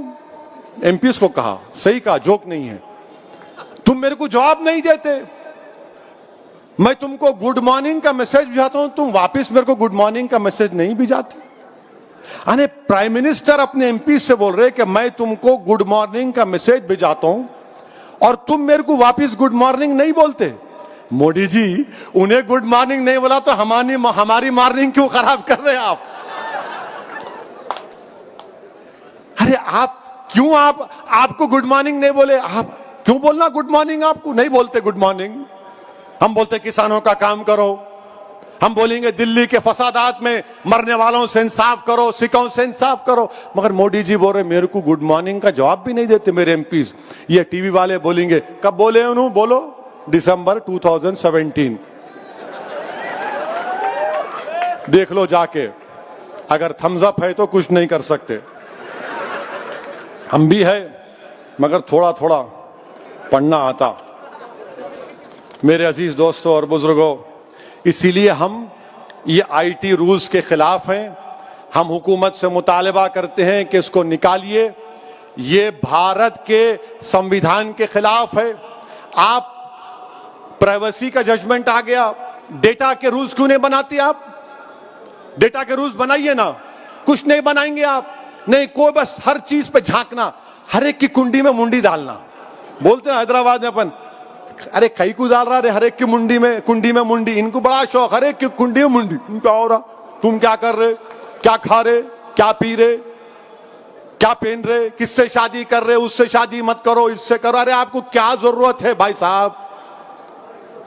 ایم پیز کو کہا, صحیح کہا, جوک نہیں ہے, تم میرے کو جواب نہیں دیتے. میں تم کو گڈ مارننگ کا میسج بھیجاتا ہوں, تم واپس میرے کو گڈ مارننگ کا میسج نہیں بھیجاتے. یعنی پرائم منسٹر اپنے ایم پی سے بول رہے کہ میں تم کو گڈ مارننگ کا میسج بھیجاتا ہوں اور تم میرے کو واپس گڈ مارننگ نہیں بولتے. مودی جی انہیں گڈ مارننگ نہیں بولا تو ہماری مارننگ کیوں خراب کر رہے ہیں آپ. ارے آپ کیوں, آپ کو گڈ مارننگ نہیں بولے, آپ کیوں بولنا گڈ مارننگ, آپ کو نہیں بولتے گڈ مارننگ. ہم بولتے کسانوں کا کام کرو, ہم بولیں گے دلی کے فسادات میں مرنے والوں سے انصاف کرو, سکھوں سے انصاف کرو, مگر مودی جی بول رہے میرے کو گڈ مارننگ کا جواب بھی نہیں دیتے میرے ایم پیز. یہ ٹی وی والے بولیں گے, کب بولے انہوں, بولو دسمبر 2017, دیکھ لو جا کے. اگر تھمز اپ ہے تو کچھ نہیں کر سکتے. ہم بھی ہے مگر تھوڑا تھوڑا پڑھنا آتا. میرے عزیز دوستوں اور بزرگوں، اسی لیے ہم یہ آئی ٹی رولز کے خلاف ہیں. ہم حکومت سے مطالبہ کرتے ہیں کہ اس کو نکالیے. یہ بھارت کے سمویدھان کے خلاف ہے. آپ پرائیویسی کا ججمنٹ آ گیا، ڈیٹا کے رولز کیوں نہیں بناتے؟ آپ ڈیٹا کے رولز بنائیے نا. کچھ نہیں بنائیں گے آپ. نہیں، کوئی بس ہر چیز پہ جھانکنا، ہر ایک کی کنڈی میں منڈی ڈالنا. بولتے ہیں حیدرآباد میں اپن، ارے کئی کو ڈال رہا، ہر ایک کی منڈی میں کنڈی میں منڈی. ان کو بڑا شوق، ہر ایک کی کنڈی میں منڈی. ان کیا ہو رہا؟ تم کیا کر رہے؟ کیا کھا رہے؟ کیا پی رہے؟ کیا پہن رہے؟ کس سے شادی کر رہے؟ اس سے شادی مت کرو، اس سے کرو. ارے آپ کو کیا ضرورت ہے بھائی صاحب؟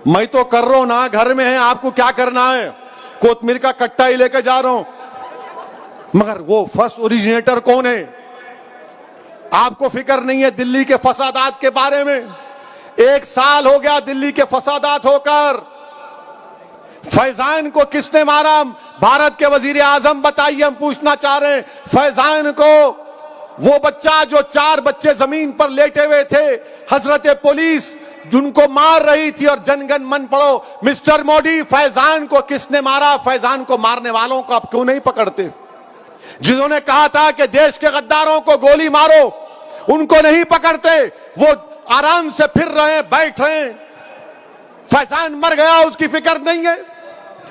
میں تو کر رہا ہوں نا، گھر میں ہے. آپ کو کیا کرنا ہے؟ کوتمیر کا کٹا ہی لے کے جا رہا ہوں. مگر وہ فرسٹ اوریجنیٹر کون ہے؟ آپ کو فکر نہیں ہے دلی کے فسادات کے بارے میں؟ 1 سال ہو گیا دلی کے فسادات ہو کر. فیضان کو کس نے مارا؟ بھارت کے وزیر اعظم بتائیے. ہم پوچھنا چاہ رہے ہیں فیضان کو، وہ بچہ جو 4 بچے زمین پر لیٹے ہوئے تھے، حضرت پولیس جن کو مار رہی تھی، اور جن گن من پڑھو. مسٹر مودی، فیضان کو کس نے مارا؟ فیضان کو مارنے والوں کو آپ کیوں نہیں پکڑتے؟ جنہوں نے کہا تھا کہ دیش کے غداروں کو گولی مارو، ان کو نہیں پکڑتے. وہ آرام سے پھر رہے ہیں، بیٹھ رہے ہیں. فیضان مر گیا، اس کی فکر نہیں ہے.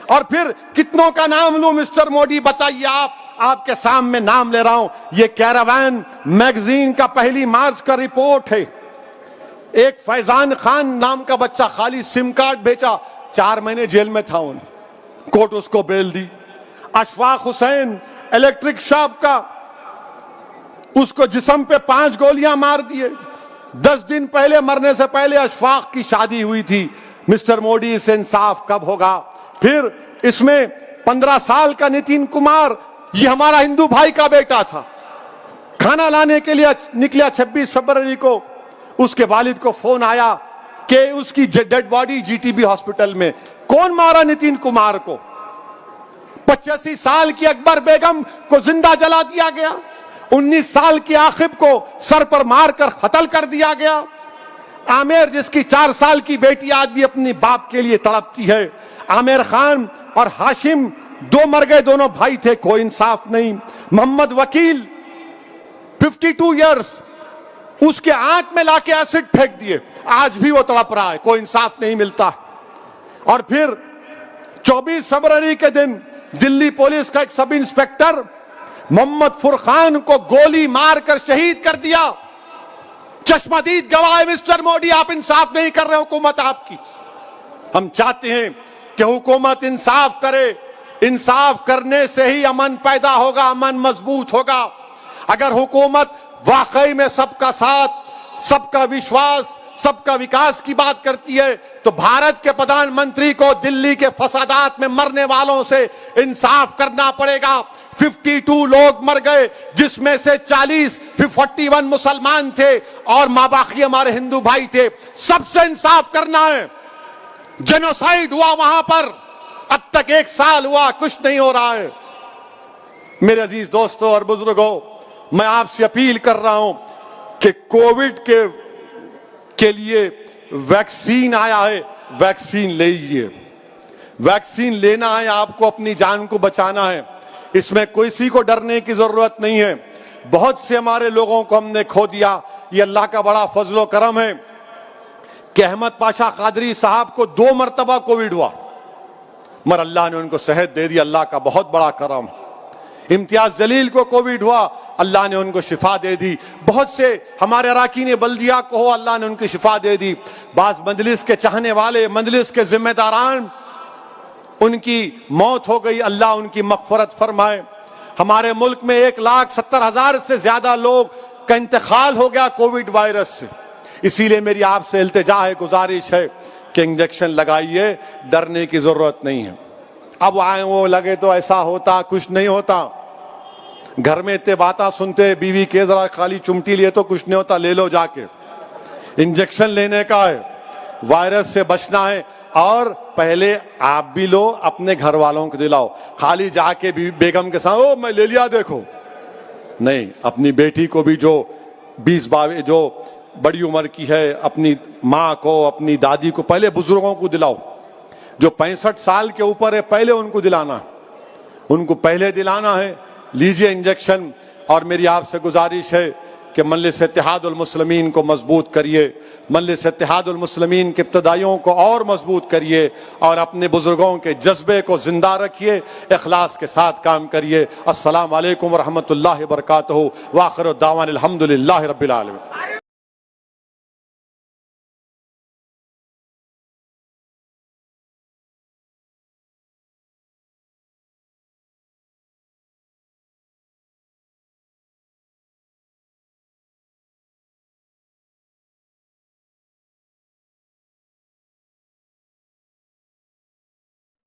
اور پھر کتنوں کا نام لوں مسٹر مودی؟ بتائیے. آپ کے سامنے نام لے رہا ہوں. یہ کیراوان میگزین کا 1 مارچ کا رپورٹ ہے. ایک فیضان خان نام کا بچہ خالی سم کارڈ بیچا، 4 مہینے جیل میں تھا. کورٹ اس کو بیل دی. اشفاق حسین الیکٹرک شاپ کا، اس کو جسم پہ 5 گولیاں مار دیے. 10 دن پہلے مرنے سے پہلے اشفاق کی شادی ہوئی تھی. مسٹر مودی سے انصاف کب ہوگا؟ پھر اس میں 15 سال کا نتن کمار، یہ ہمارا ہندو بھائی کا بیٹا تھا. کھانا لانے کے لیے نکلیا 26 فروری کو. اس کے والد کو فون آیا کہ اس کی dead body G T B hospital میں. کون مارا نتن کمار کو؟ 85 سال کی اکبر بیگم کو زندہ جلا دیا گیا. 19 سال کی عاقب کو سر پر مار کر قتل کر دیا گیا. عامر جس کی 4 سال کی بیٹی آج بھی اپنی باپ کے لیے تڑپتی ہے. عامر خان اور ہاشم 2 مر گئے، دونوں بھائی تھے، کوئی انصاف نہیں. محمد وکیل 52 ایئرس، اس کے آنکھ میں لا کے ایسڈ پھینک دیے، آج بھی وہ تڑپ رہا ہے، کوئی انصاف نہیں ملتا. اور پھر 24 فروری کے دن دلی پولیس کا ایک سب انسپکٹر محمد فرقان کو گولی مار کر شہید کر دیا. چشمدید گواہ مسٹر مودی، آپ انصاف نہیں کر رہے حکومت آپ کی. ہم چاہتے ہیں کہ حکومت انصاف کرے. انصاف کرنے سے ہی امن پیدا ہوگا، امن مضبوط ہوگا. اگر حکومت واقعی میں سب کا ساتھ، سب کا وشواس، سب کا وکاس کی بات کرتی ہے تو بھارت کے پردھان منتری کو دلی کے فسادات میں مرنے والوں سے انصاف کرنا پڑے گا. 52 لوگ مر گئے، جس میں سے 41 مسلمان تھے اور ماباقی ہمارے ہندو بھائی تھے. سب سے انصاف کرنا ہے. جینوسائیڈ ہوا وہاں پر، اب تک 1 سال ہوا، کچھ نہیں ہو رہا ہے. میرے عزیز دوستوں اور بزرگوں، میں آپ سے اپیل کر رہا ہوں کہ کووڈ کے لیے ویکسین آیا ہے، ویکسین لیجئے. ویکسین لینا ہے، آپ کو اپنی جان کو بچانا ہے. اس میں کسی کو ڈرنے کی ضرورت نہیں ہے. بہت سے ہمارے لوگوں کو ہم نے کھو دیا. یہ اللہ کا بڑا فضل و کرم ہے کہ احمد پاشا قادری صاحب کو 2 مرتبہ کووڈ ہوا، مگر اللہ نے ان کو صحت دے دی، اللہ کا بہت بڑا کرم. امتیاز جلیل کو کووڈ ہوا، اللہ نے ان کو شفا دے دی. بہت سے ہمارے اراکین بلدیہ کو ہو، اللہ نے ان کی شفا دے دی. بعض مجلس کے چاہنے والے، مجلس کے ذمہ داران، ان کی موت ہو گئی، اللہ ان کی مغفرت فرمائے. ہمارے ملک میں 1,70,000 سے زیادہ لوگ کا انتقال ہو گیا کووڈ وائرس سے. اسی لیے میری آپ سے التجا ہے، گزارش ہے کہ انجیکشن لگائیے، ڈرنے کی ضرورت نہیں ہے. اب آئے وہ لگے تو ایسا ہوتا، کچھ نہیں ہوتا. گھر میں اتنے باتیں سنتے، بیوی کے ذرا خالی چمٹی لیے تو کچھ نہیں ہوتا، لے لو جا کے. انجیکشن لینے کا ہے، وائرس سے بچنا ہے. اور پہلے آپ بھی لو، اپنے گھر والوں کو دلاؤ. خالی جا کے بیگم کے ساتھ او میں لے لیا دیکھو نہیں، اپنی بیٹی کو بھی جو 20-22 جو بڑی عمر کی ہے، اپنی ماں کو، اپنی دادی کو، پہلے بزرگوں کو دلاؤ. جو 65 سال کے اوپر ہے پہلے ان کو دلانا، ان کو پہلے دلانا ہے. لیجئے انجیکشن. اور میری آپ سے گزارش ہے کہ مجلس اتحاد المسلمین کو مضبوط کریے، مجلس اتحاد المسلمین کے ابتدائیوں کو اور مضبوط کریے، اور اپنے بزرگوں کے جذبے کو زندہ رکھیے، اخلاص کے ساتھ کام کریے. السلام علیکم ورحمۃ اللہ وبرکاتہ. وآخر الدعوان الحمدللہ رب العالمین.